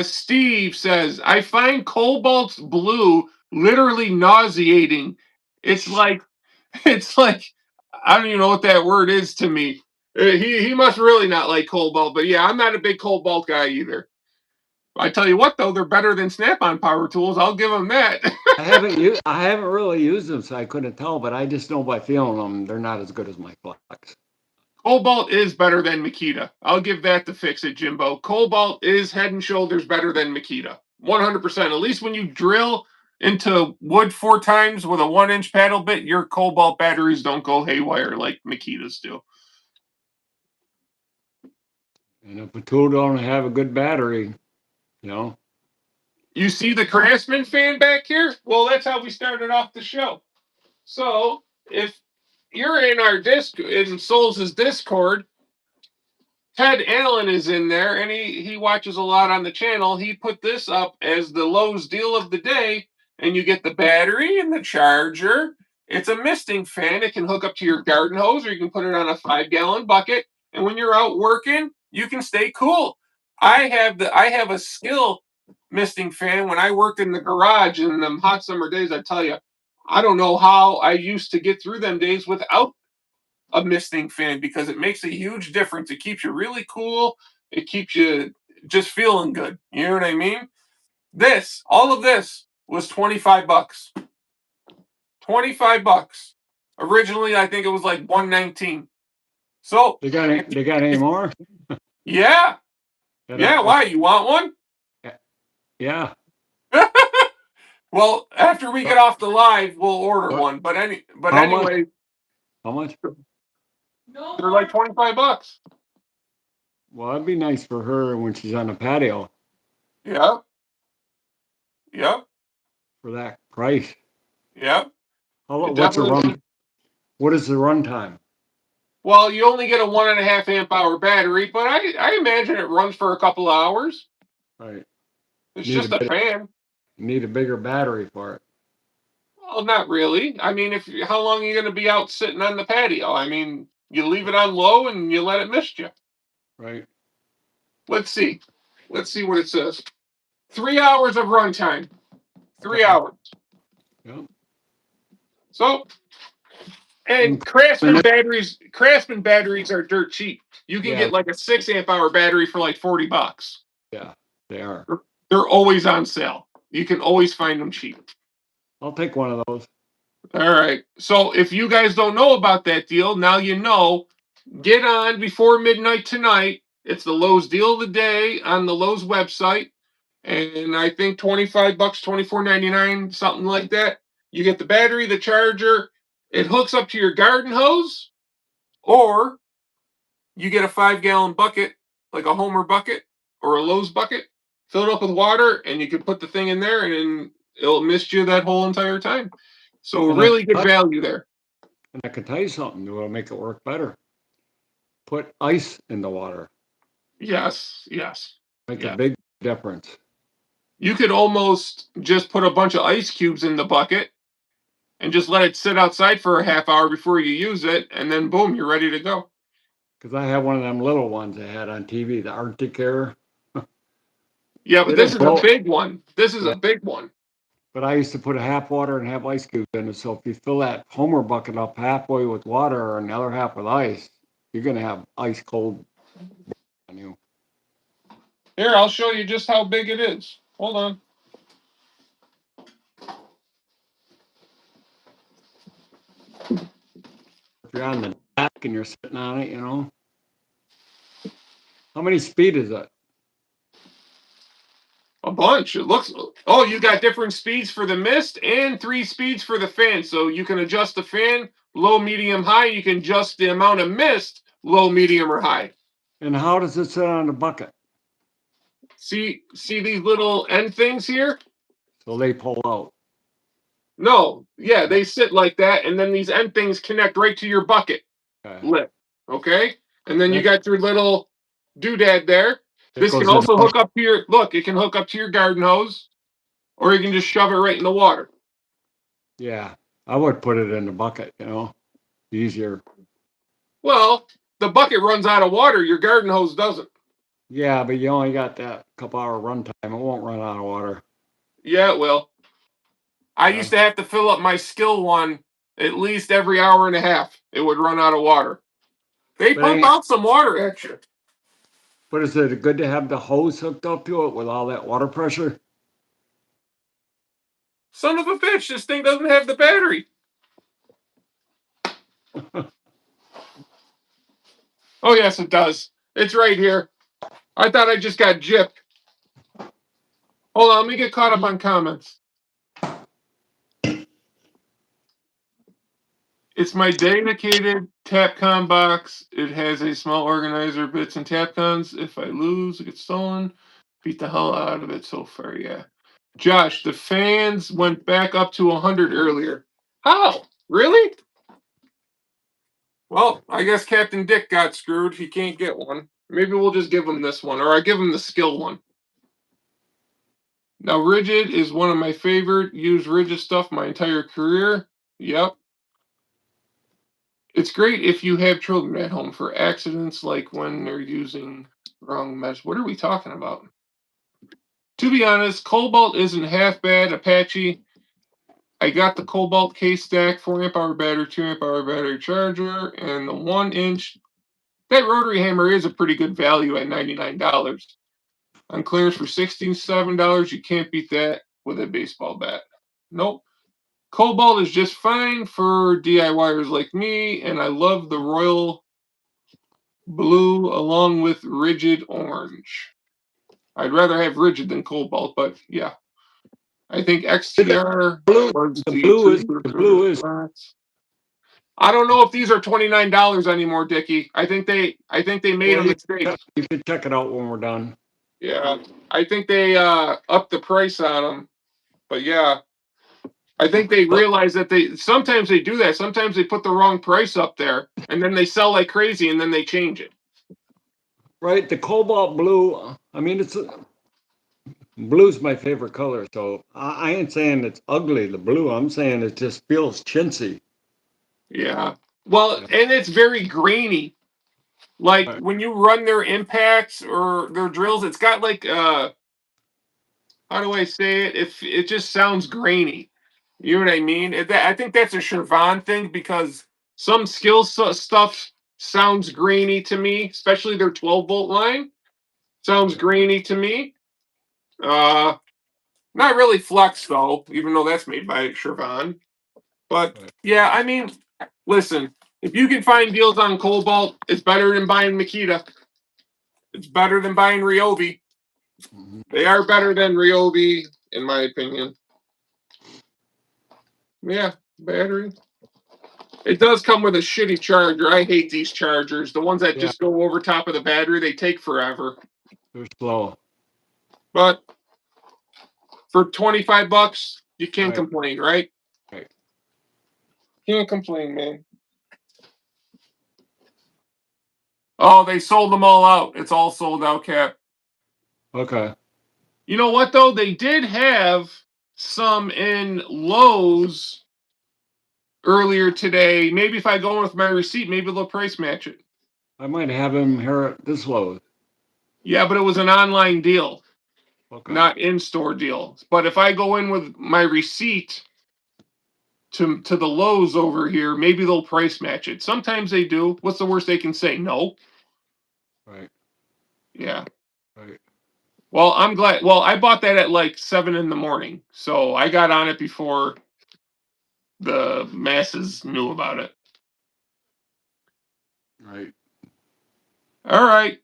Steve says, I find Cobalt's blue literally nauseating. It's like, I don't even know what that word is to me. He must really not like Cobalt, but yeah, I'm not a big Cobalt guy either. I tell you what, though, they're better than Snap-on power tools. I'll give them that. I haven't really used them, so I couldn't tell, but I just know by feeling them, they're not as good as my Flex. Cobalt is better than Makita. I'll give that to Fix It, Jimbo. Cobalt is head and shoulders better than Makita. 100%. At least when you drill into wood 4 times with a 1-inch paddle bit, your Cobalt batteries don't go haywire like Makitas do. And if a tool don't have a good battery, You see the Craftsman fan back here? Well, that's how we started off the show. So, if you're in our in Souls' Discord, Ted Allen is in there, and he watches a lot on the channel. He put this up as the Lowe's deal of the day, and you get the battery and the charger. It's a misting fan. It can hook up to your garden hose, or you can put it on a 5-gallon bucket. And when you're out working, you can stay cool. I have a skill misting fan. When I worked in the garage in them hot summer days, I tell you, I don't know how I used to get through them days without a misting fan because it makes a huge difference. It keeps you really cool. It keeps you just feeling good. You know what I mean? All of this was $25. $25. Originally, I think it was like $119. So They got any more? yeah. That Yeah, why? You want one? Yeah. Well, after we get off the live, we'll order What? one. But How much? anyway, How much? No they're more. like $25. Well, that'd be nice for her when she's on the patio Yeah. Yep. for that price. Yep. It What's the definitely. run? What is the run time? Well, you only get a 1.5 amp hour battery, but I imagine it runs for a couple of hours. Right. It's Need just a fan. need a bigger battery for it. Well, not really. I mean, how long are you going to be out sitting on the patio? I mean, you leave it on low and you let it mist you. Right. Let's see. Let's see what it says. 3 hours of runtime. 3 hours. Yeah. So, and And Craftsman batteries are dirt cheap. You can yeah, get like a 6 amp hour battery for like $40. yeah, they are. They're always on sale. You can always find them cheap. I'll take one of those. All right. So if you guys don't know about that deal, now you know. Get on before midnight tonight. It's the Lowe's deal of the day on the Lowe's website. And I think $25, $24.99, something like that. You get the battery, the charger. It hooks up to your garden hose, or you get a 5-gallon bucket, like a Homer bucket or a Lowe's bucket, fill it up with water, and you can put the thing in there, and it'll mist you that whole entire time. So And really good value there. And I can tell you something that will make it work better. Put ice in the water. Yes. Make a Yeah. big difference. You could almost just put a bunch of ice cubes in the bucket and just let it sit outside for a half hour before you use it, and then boom, you're ready to go. Because I have one of them little ones they had on TV, the Arctic Air. Yeah, but this is a big one. This is Yeah. a big one. But I used to put a half water and half ice cubes in it. So if you fill that Homer bucket up halfway with water and the other half with ice, you're going to have ice cold on you. Here, I'll show you just how big it is. Hold on. If you're on the deck and you're sitting on it, you know. How many speed is it? A bunch. It looks. Oh, you got different speeds for the mist and 3 speeds for the fan. So you can adjust the fan low, medium, high. You can adjust the amount of mist low, medium, or high. And how does it sit on the bucket? See these little end things here? So they pull out. No, yeah, they sit like that, and then these end things connect right to your bucket Okay. lip. Okay, and then you That's- got your little doodad there. It This goes can in also the hook up to your look. It can hook up to your garden hose, or you can just shove it right in the water. Yeah, I would put it in the bucket, you know, easier. Well, the bucket runs out of water. Your garden hose doesn't. Yeah, but you only got that couple hour run time. It won't run out of water. Yeah, it will. I Yeah. used to have to fill up my skill one at least every hour and a half. It would run out of water. They But pump out some water at you. but is it good to have the hose hooked up to it with all that water pressure? Son of a bitch, this thing doesn't have the battery. Oh, yes, it does. It's right here. I thought I just got gypped. Hold on, let me get caught up on comments. It's my dedicated Tapcon box. It has a small organizer, bits and Tapcons. If I lose, it gets stolen. Beat the hell out of it so far, yeah. Josh, the fans went back up to 100 earlier. How? Really? Well, I guess Captain Dick got screwed. He can't get one. Maybe we'll just give him this one, or I give him the skill one. Now, Rigid is one of my favorite. Used Rigid stuff my entire career. Yep. It's great if you have children at home for accidents like when they're using wrong mesh. What are we talking about? To be honest, Cobalt isn't half bad. Apache. I got the Cobalt case stack, 4 amp hour battery, 2 amp hour battery charger, and the 1-inch. That rotary hammer is a pretty good value at $99. On clearance for $67, you can't beat that with a baseball bat. Nope. Cobalt is just fine for DIYers like me, and I love the Royal blue along with rigid orange. I'd rather have rigid than cobalt, but yeah. I think XTR Blue, was the the blue is, the blue is, I don't know if these are $29 anymore, Dickie. I think they made well, a mistake. you can check it out when we're done. Yeah. I think they upped the price on them. But yeah. I think they realize that sometimes they do that. Sometimes they put the wrong price up there and then they sell like crazy and then they change it. Right, the cobalt blue, I mean, blue's my favorite color, so I ain't saying it's ugly, the blue. I'm saying it just feels chintzy. Yeah. Well, and it's very grainy. Like Right. when you run their impacts or their drills, it's got like how do I say it? If it just sounds grainy. You know what I mean? I think that's a Chevron thing because some stuff sounds grainy to me, especially their 12-volt line. Sounds Right. grainy to me. Uh Not really Flex though, even though that's made by Chevron. But Right. yeah, I mean, listen, if you can find deals on Cobalt, it's better than buying Makita. It's better than buying Ryobi. Mhm. They are better than Ryobi, in my opinion. Yeah, battery. It does come with a shitty charger. I hate these chargers. The ones that Yeah, just go over top of the battery, they take forever. they're slow. But for $25, you can't Right. complain, right? Right. Can't complain, man. Oh, they sold them all out. It's all sold out, Cap. Okay. You know what though? They did have some in Lowe's earlier today. Maybe if I go in with my receipt, maybe they'll price match it. I might have him here at this low. Yeah, but it was an online deal, Okay. not in-store deal. But if I go in with my receipt to the Lowe's over here, maybe they'll price match it. Sometimes they do. What's the worst they can say? No. Right. Yeah. Right. Well, I'm glad. Well, I bought that at like 7 in the morning, so I got on it before the masses knew about it. Right. All right.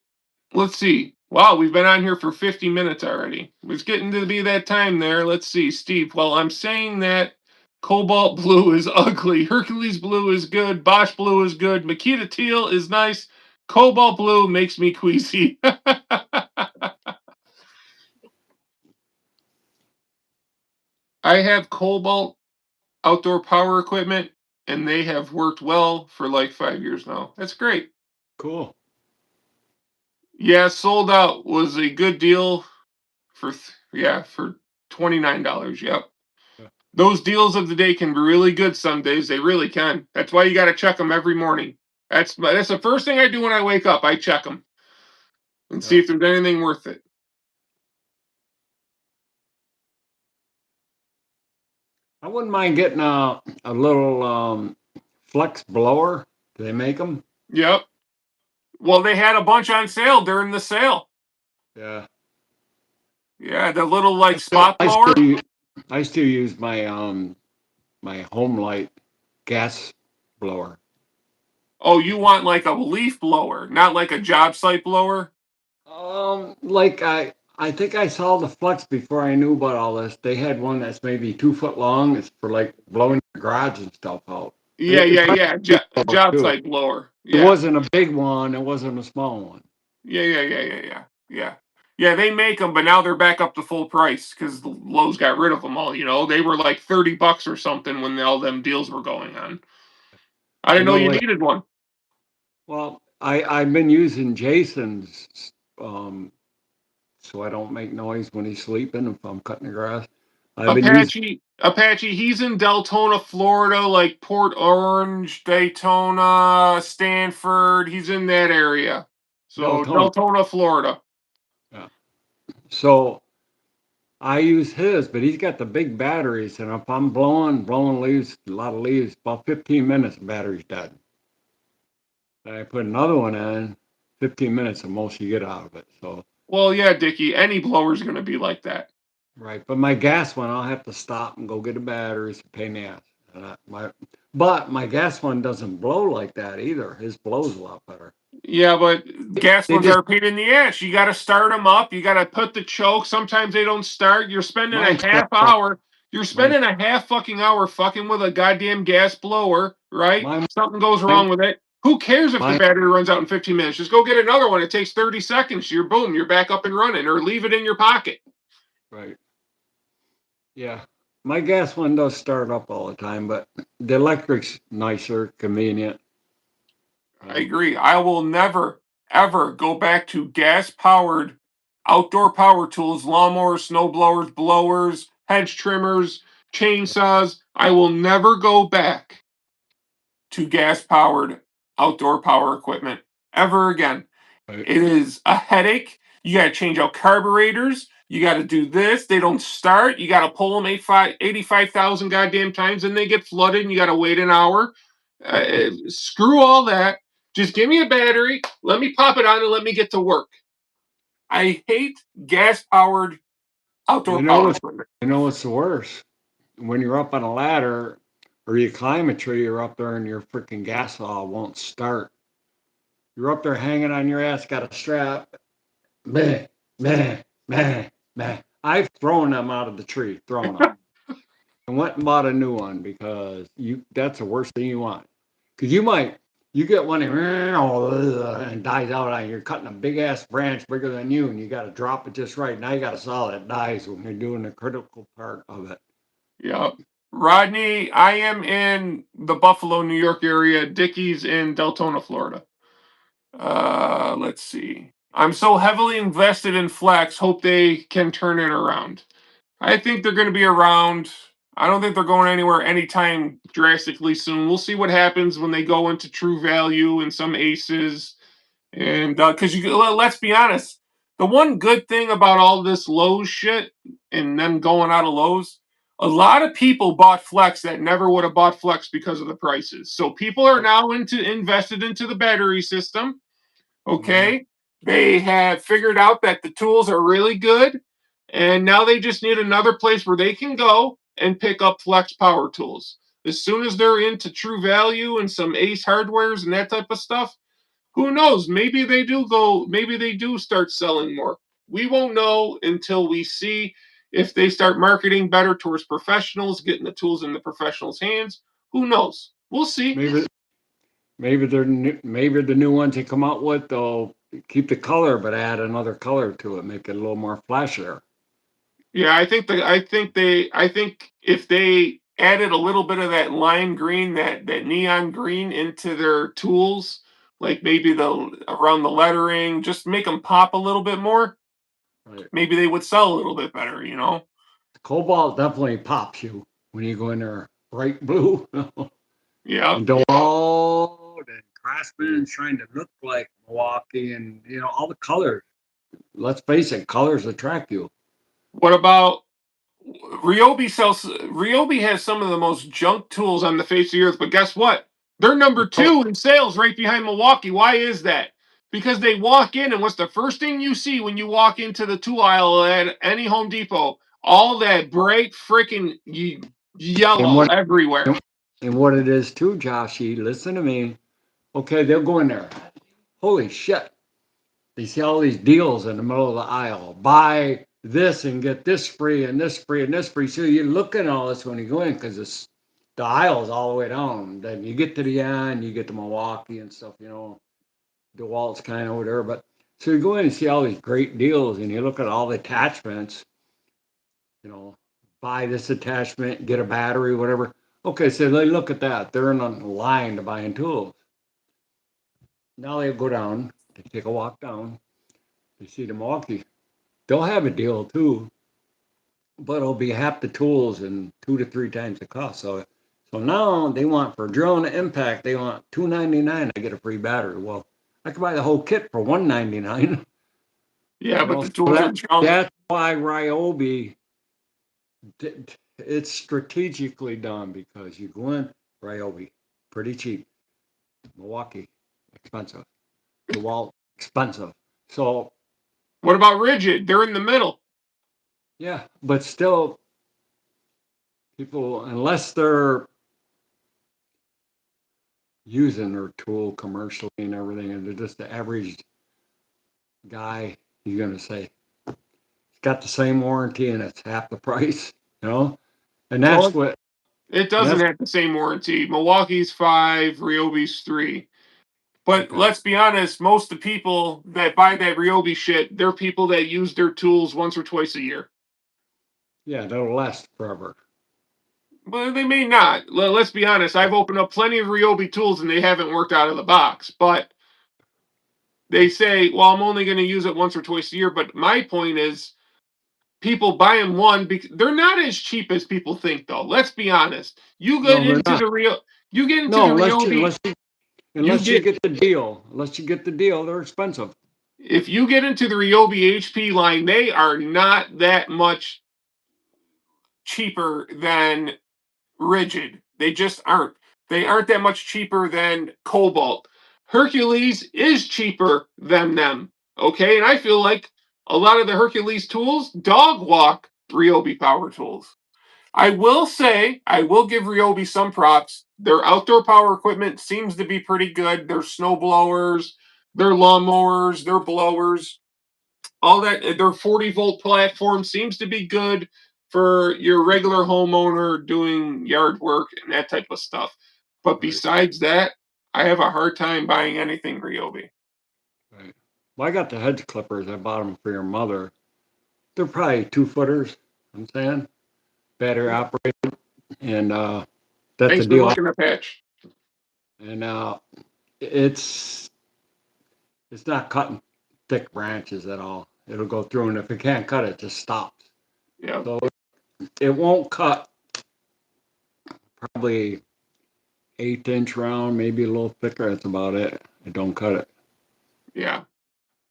Let's see. Wow, we've been on here for 50 minutes already. It's getting to be that time there. Let's see, Steve. Well, I'm saying that Cobalt Blue is ugly. Hercules Blue is good. Bosch Blue is good. Makita Teal is nice. Cobalt Blue makes me queasy. I have Cobalt outdoor power equipment, and they have worked well for like 5 years now. That's great. Cool. Yeah, sold out was a good deal for for $29. Yep. Yeah. Those deals of the day can be really good some days. They really can. That's why you got to check them every morning. That's the first thing I do when I wake up. I check them and see Yeah. if there's anything worth it. I wouldn't mind getting a little flex blower. Do they make them? Yep. Well, they had a bunch on sale during the sale. Yeah. Yeah, the little like I still, spot I blower. still, use, I still use my home light gas blower. Oh, you want like a leaf blower, not like a job site blower? Like I think I saw the flex before I knew about all this. They had one that's maybe 2 foot long. It's for like blowing the garage and stuff out. And Yeah, it's yeah, like yeah. a leaf blower, Job too. site blower. It Yeah. wasn't a big one. It wasn't a small one. Yeah, yeah, yeah, yeah, yeah, yeah. Yeah, they make them, but now they're back up to full price because the Lowe's got rid of them all. You know, they were like $30 or something when all them deals were going on. I You didn't know know, you like needed one. well, I've been using Jason's um so I don't make noise when he's sleeping if I'm cutting the grass. I've been using Apache, he's in Deltona, Florida, like Port Orange, Daytona, Stanford. He's in that area. So Deltona. Deltona, Florida. Yeah. So I use his, but he's got the big batteries, and if I'm blowing leaves, a lot of leaves, about 15 minutes, the battery's dead. Then I put another one in, 15 minutes, the most you get out of it. So, Well, yeah, Dickie, any blower's going to be like that. right. But my gas one, I'll have to stop and go get the batteries, a pain in the ass. But my gas one doesn't blow like that either. His blows a lot better. Yeah, but gas ones are a pain in the ass. You got to start them up. You got to put the choke. Sometimes they don't start. You're spending a half hour. You're spending a half fucking hour fucking with a goddamn gas blower, right? Something goes wrong with it. Who cares if the battery runs out in 15 minutes? Just go get another one. It takes 30 seconds. You're boom. You're back up and running, or leave it in your pocket. Right. Yeah. My gas one does start up all the time, but the electric's nicer, convenient. I agree. I will never, ever go back to gas-powered outdoor power tools, lawnmowers, snow blowers, blowers, hedge trimmers, chainsaws. I will never go back to gas-powered outdoor power equipment ever again. Right. It is a headache. You got to change out carburetors. You got to do this. They don't start. You got to pull them 85,000 goddamn times, and they get flooded, and you got to wait an hour. Screw all that. Just give me a battery. Let me pop it on and let me get to work. I hate gas-powered outdoor power equipment. You know what's the worst? When you're up on a ladder or you climb a tree, you're up there and your freaking gas saw won't start. You're up there hanging on your ass, got a strap. Meh, meh, meh, meh. I've thrown them out of the tree, thrown them. And went and bought a new one because that's the worst thing you want. Because you get one and dies out on you. You're cutting a big ass branch bigger than you and you got to drop it just right. Now you got a saw that dies when you're doing the critical part of it. Yep. Rodney, I am in the Buffalo, New York area. Dickie's in Deltona, Florida. Let's see. I'm so heavily invested in Flex. Hope they can turn it around. I think they're going to be around. I don't think they're going anywhere anytime drastically soon. We'll see what happens when they go into True Value and some Aces. And because let's be honest, the one good thing about all this Lowe's shit and them going out of Lowe's, a lot of people bought Flex that never would have bought Flex because of the prices. So people are now invested into the battery system. Okay. They have figured out that the tools are really good. And now they just need another place where they can go and pick up Flex power tools. As soon as they're into True Value and some Ace hardwares and that type of stuff, who knows? Maybe they do start selling more. We won't know until we see if they start marketing better towards professionals, getting the tools in the professionals' hands. Who knows? We'll see. Maybe the new ones they come out with, they'll keep the color but add another color to it, make it a little more flashier. Yeah, I think if they added a little bit of that lime green, that neon green into their tools, like maybe around the lettering, just make them pop a little bit more. Right. Maybe they would sell a little bit better, you know. Cobalt definitely pops you when you go in there bright blue. Yeah. And Dewalt and Craftsman trying to look like Milwaukee and all the colors. Let's face it, colors attract you. What about Ryobi sells? Ryobi has some of the most junk tools on the face of the earth, but guess what? They're number 2 in sales, right behind Milwaukee. Why is that? Because they walk in, and what's the first thing you see when you walk into the tool aisle at any Home Depot? All that bright freaking yellow everywhere. And what it is too, Joshy, listen to me. Okay, they'll go in there. Holy shit. They see all these deals in the middle of the aisle. Buy this and get this free and this free and this free. So you look at all this when you go in because the aisle is all the way down. Then you get to the end, you get to Milwaukee and stuff, DeWalt's kind of over there. But so you go in and see all these great deals and you look at all the attachments, buy this attachment, get a battery, whatever. Okay, so they look at that. They're in a line to buying tools. Now they go down, they take a walk down, they see the Milwaukee. They'll have a deal too, but it'll be half the tools and 2 to 3 times the cost. So now they want for drill and impact, they want $299. I get a free battery. Well, I could buy the whole kit for $199. Yeah, but the tools are junk. That's why Ryobi, it's strategically done because you go in Ryobi, pretty cheap. Milwaukee, expensive. DeWalt, expensive. So what about Rigid? They're in the middle. Yeah, but still, people, unless they're using their tool commercially and everything, and they're just the average guy, he's gonna say it's got the same warranty and it's half the price, you know? And that's Well, what it and doesn't that's have the same warranty. Milwaukee's 5, Ryobi's 3. But okay. let's be honest, most of the people that buy that Ryobi shit, they're people that use their tools once or twice a year. Yeah, that'll last forever. But they may not. Let's be honest. I've opened up plenty of Ryobi tools and they haven't worked out of the box. But they say, well, I'm only going to use it once or twice a year. But my point is, people buy them one because they're not as cheap as people think, though. Let's be honest. You get No, they're into not. the you get into the No, Ryobi, you unless you get get the deal. Unless you get the deal, they're expensive. if you get into the Ryobi HP line, they are not that much cheaper than Rigid. They just aren't. They aren't that much cheaper than Cobalt. Hercules is cheaper than them. Okay, and I feel like a lot of the Hercules tools dog walk Ryobi power tools. I will say, I will give Ryobi some props. Their outdoor power equipment seems to be pretty good. Their snow blowers, their lawnmowers, their blowers, all that. Their 40-volt platform seems to be good for your regular homeowner doing yard work and that type of stuff. But Right, besides that, I have a hard time buying anything Ryobi. right. Well, I got the hedge clippers. I bought them for your mother. They're probably 2 footers. I'm saying battery operated, and that's Thanks a for deal. looking at Patch. And it's it's not cutting thick branches at all. It'll go through, and if it can't cut it, just stops. Yeah, So it won't cut. Probably 1/8 inch round, maybe a little thicker. That's about it. It don't cut it. yeah.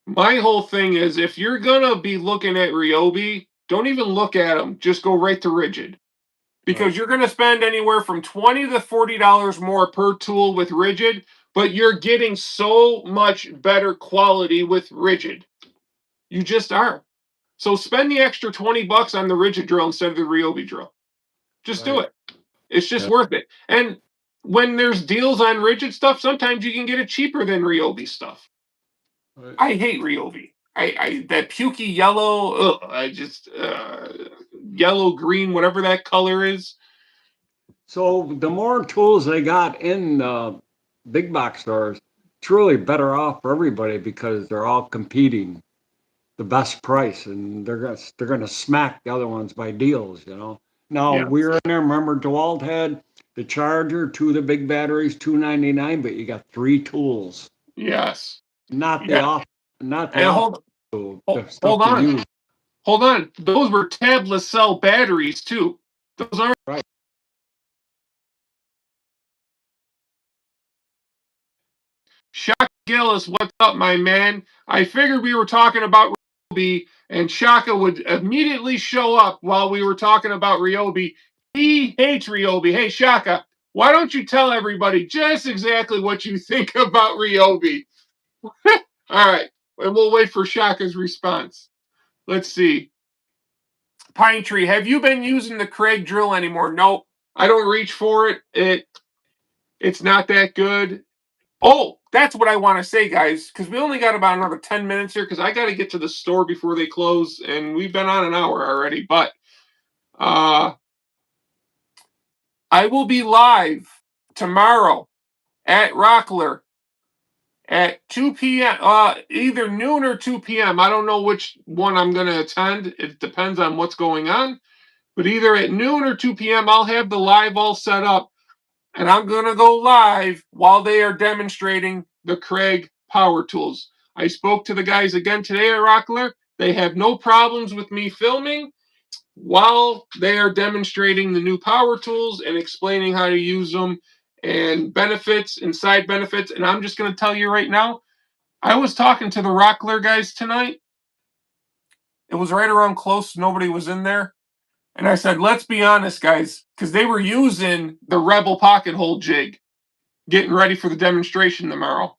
My whole thing is if you're gonna be looking at Ryobi, don't even look at them. Just go right to Rigid. Right, Because you're gonna spend anywhere from $20 to $40 more per tool with Rigid, but you're getting so much better quality with Rigid. You just are. So spend the extra $20 on the Rigid drill instead of the Ryobi drill. Just do right. it. It's just Yeah, worth it. And when there's deals on Rigid stuff, sometimes you can get it cheaper than Ryobi stuff. right. I hate Ryobi. I that pukey yellow. Ugh, I just yellow green, whatever that color is. So the more tools they got in big box stores, it's really better off for everybody because they're all competing the best price, and they're gonna smack the other ones by deals. Now Yeah. we were in there. Remember, DeWalt had the charger, two of the big batteries, $2.99, but you got 3 tools. Yes. Not the Yeah. off, not the And off tool, the hold stuff to on. use. Hold on. Those were tabless cell batteries too. Those aren't. Right. Shaka Gillis, what's up, my man? I figured we were talking about Ryobi, and Shaka would immediately show up while we were talking about Ryobi. He hates Ryobi. Hey, Shaka, why don't you tell everybody just exactly what you think about Ryobi? All right, and we'll wait for Shaka's response. Let's see. Pine Tree, have you been using the Craig drill anymore? Nope. I don't reach for it. It's not that good. Oh, that's what I want to say, guys, because we only got about another 10 minutes here because I got to get to the store before they close, and we've been on an hour already. But I will be live tomorrow at Rockler at 2 p.m., either noon or 2 p.m. I don't know which one I'm going to attend. It depends on what's going on. But either at noon or 2 p.m., I'll have the live all set up, and I'm going to go live while they are demonstrating the Craig power tools. I spoke to the guys again today at Rockler. They have no problems with me filming while they are demonstrating the new power tools and explaining how to use them and benefits and side benefits. And I'm just going to tell you right now, I was talking to the Rockler guys tonight. It was right around close. Nobody was in there. And I said, let's be honest, guys, because they were using the Rebel pocket hole jig, getting ready for the demonstration tomorrow.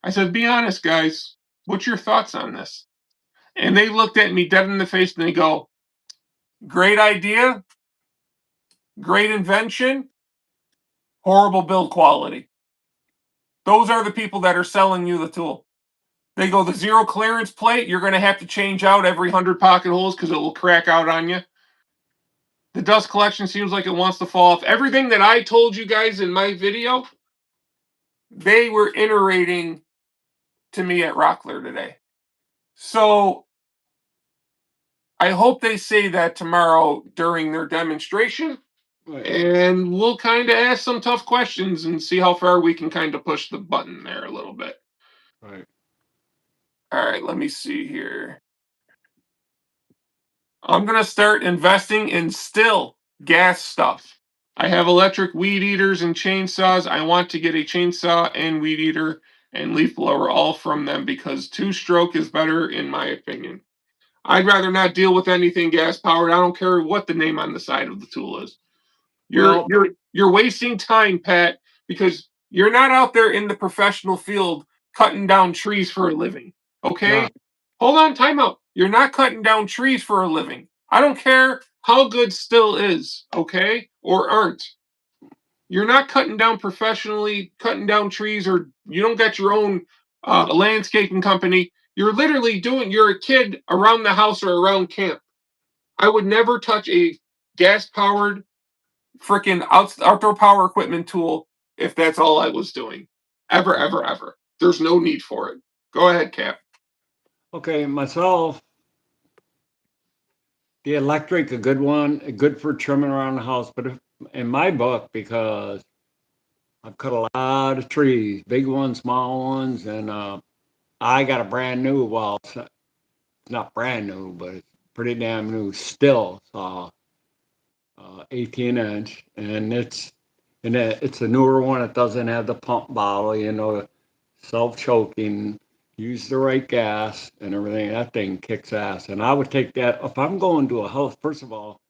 I said, be honest, guys, what's your thoughts on this? And they looked at me dead in the face and they go, great idea, great invention, horrible build quality. Those are the people that are selling you the tool. They go, the zero clearance plate, you're going to have to change out every 100 pocket holes because it will crack out on you. The dust collection seems like it wants to fall off. Everything that I told you guys in my video, they were iterating to me at Rockler today. So I hope they say that tomorrow during their demonstration. Right. And we'll kind of ask some tough questions and see how far we can kind of push the button there a little bit. Right. All right, let me see here. I'm going to start investing in still gas stuff. I have electric weed eaters and chainsaws. I want to get a chainsaw and weed eater and leaf blower all from them because two-stroke is better in my opinion. I'd rather not deal with anything gas powered. I don't care what the name on the side of the tool is. You're wasting time, Pat, because you're not out there in the professional field cutting down trees for a living. Okay? No. Hold on, time out. You're not cutting down trees for a living. I don't care how good still is, okay? Or aren't. You're not cutting down professionally, cutting down trees, or you don't got your own landscaping company. You're literally you're a kid around the house or around camp. I would never touch a gas-powered freaking outdoor power equipment tool if that's all I was doing. Ever, ever, ever. There's no need for it. Go ahead, Cap. Okay, myself, the electric, a good one, good for trimming around the house. But in my book, because I've cut a lot of trees, big ones, small ones, and I got a brand new, well, it's not brand new, but it's pretty damn new still saw, 18-inch, and it's a newer one. It doesn't have the pump bottle, self-choking. Use the right gas and everything. That thing kicks ass. And I would take that if I'm going to a house. First of all,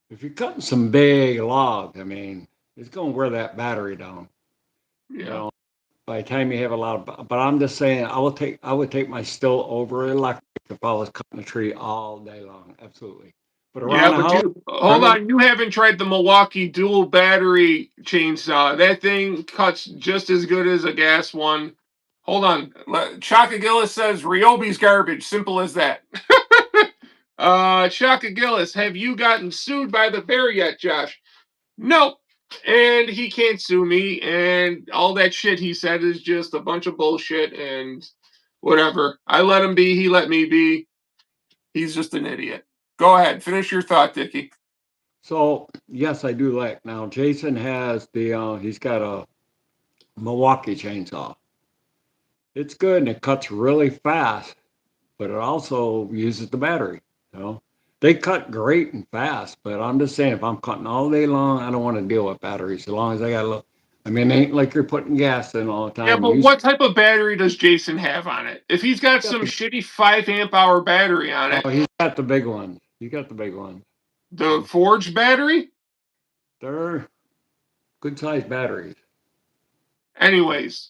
if you're cutting some big logs, I mean, it's going to wear that battery down. Yeah. By the time you have a lot of, but I'm just saying, I would take my still over electric if I was cutting a tree all day long. Absolutely. But around Yeah, the but house, hold on. You haven't tried the Milwaukee dual battery chainsaw. That thing cuts just as good as a gas one. Hold on. Chaka Gillis says Ryobi's garbage. Simple as that. Chaka Gillis, have you gotten sued by the bear yet, Josh? Nope. And he can't sue me. And all that shit he said is just a bunch of bullshit and whatever. I let him be. He let me be. He's just an idiot. Go ahead. Finish your thought, Dickie. so yes, I do like. Now Jason has he's got a Milwaukee chainsaw. It's good and it cuts really fast, but it also uses the battery. You know, they cut great and fast, but I'm just saying if I'm cutting all day long, I don't want to deal with batteries. As long as I got a little, I mean, it ain't like you're putting gas in all the Yeah, time. but what type of battery does Jason have on it? If he's got some shitty 5 amp hour battery on it, He's got the big ones. He got the big ones. the forged battery? They're good sized batteries. Anyways,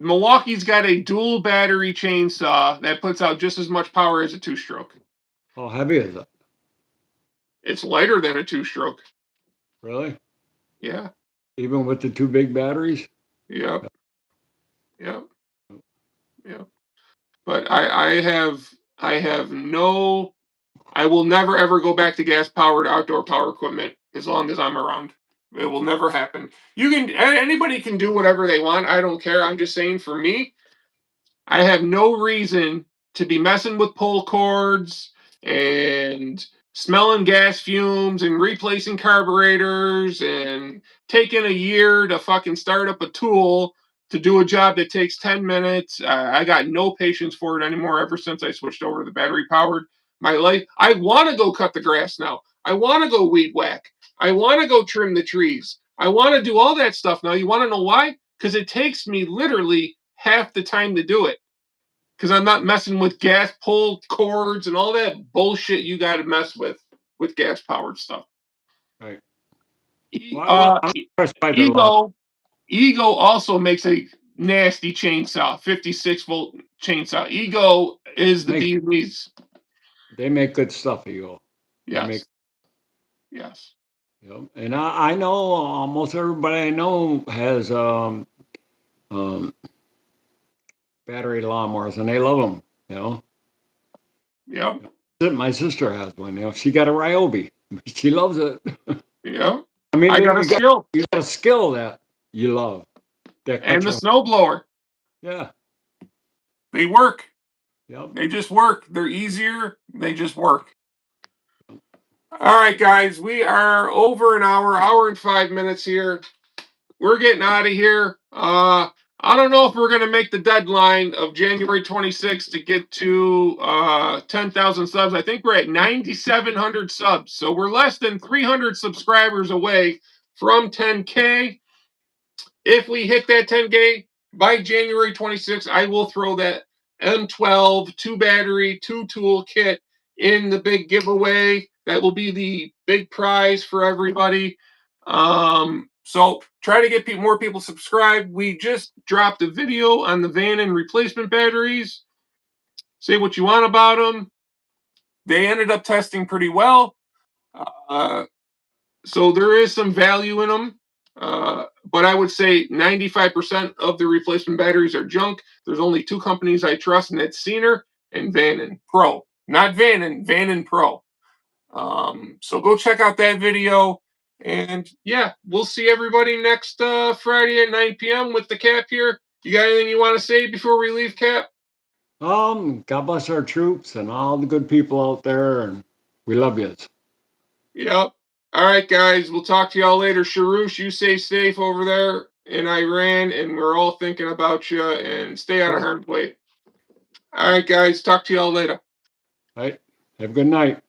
Milwaukee's got a dual battery chainsaw that puts out just as much power as a two-stroke. How heavy is it? It's lighter than a two-stroke. Really? Yeah. Even with the two big batteries? Yep. Yep. Yep. But I will never ever go back to gas powered outdoor power equipment as long as I'm around. It will never happen. Anybody can do whatever they want. I don't care. I'm just saying for me, I have no reason to be messing with pull cords and smelling gas fumes and replacing carburetors and taking a year to fucking start up a tool to do a job that takes 10 minutes. I got no patience for it anymore ever since I switched over to the battery powered. My life, I want to go cut the grass now. I want to go weed whack. I want to go trim the trees. I want to do all that stuff now. You want to know why? Because it takes me literally half the time to do it. Because I'm not messing with gas pull cords and all that bullshit you got to mess with gas powered stuff. Right. Well, I'm impressed by their love. Ego also makes a nasty chainsaw, 56-volt chainsaw. Ego is the bee's. They make good stuff, Eagle. Yes. Yes. And I know almost everybody I know has battery lawnmowers, and they love them. You know. Yeah. My sister has one. You know, she got a Ryobi. She loves it. Yeah. I mean, I got a skill. You got a skill that you love. And the snowblower. Yeah. They work. Yep. They just work. They're easier. They just work. All right, guys. We are over an hour and 5 minutes here. We're getting out of here. I don't know if we're going to make the deadline of January 26th to get to 10,000 subs. I think we're at 9,700 subs. So we're less than 300 subscribers away from 10K. If we hit that 10K by January 26th, I will throw that M12 2 battery, 2 tool kit in the big giveaway. That will be the big prize for everybody. So try to get more people subscribed. We just dropped a video on the Vannon replacement batteries. Say what you want about them. They ended up testing pretty well. So there is some value in them. But I would say 95% of the replacement batteries are junk. There's only 2 companies I trust, and that's Scener and Vannon Pro. Not Vannon, Vannon Pro. So go check out that video. And yeah, we'll see everybody next Friday at 9 p.m. with the Cap here. You got anything you want to say before we leave, Cap? God bless our troops and all the good people out there, and we love you. Yep. All right, guys. We'll talk to y'all later. Sharush, you stay safe over there in Iran, and we're all thinking about you, and stay out of harm's way. All right, guys. Talk to y'all later. All right. Have a good night.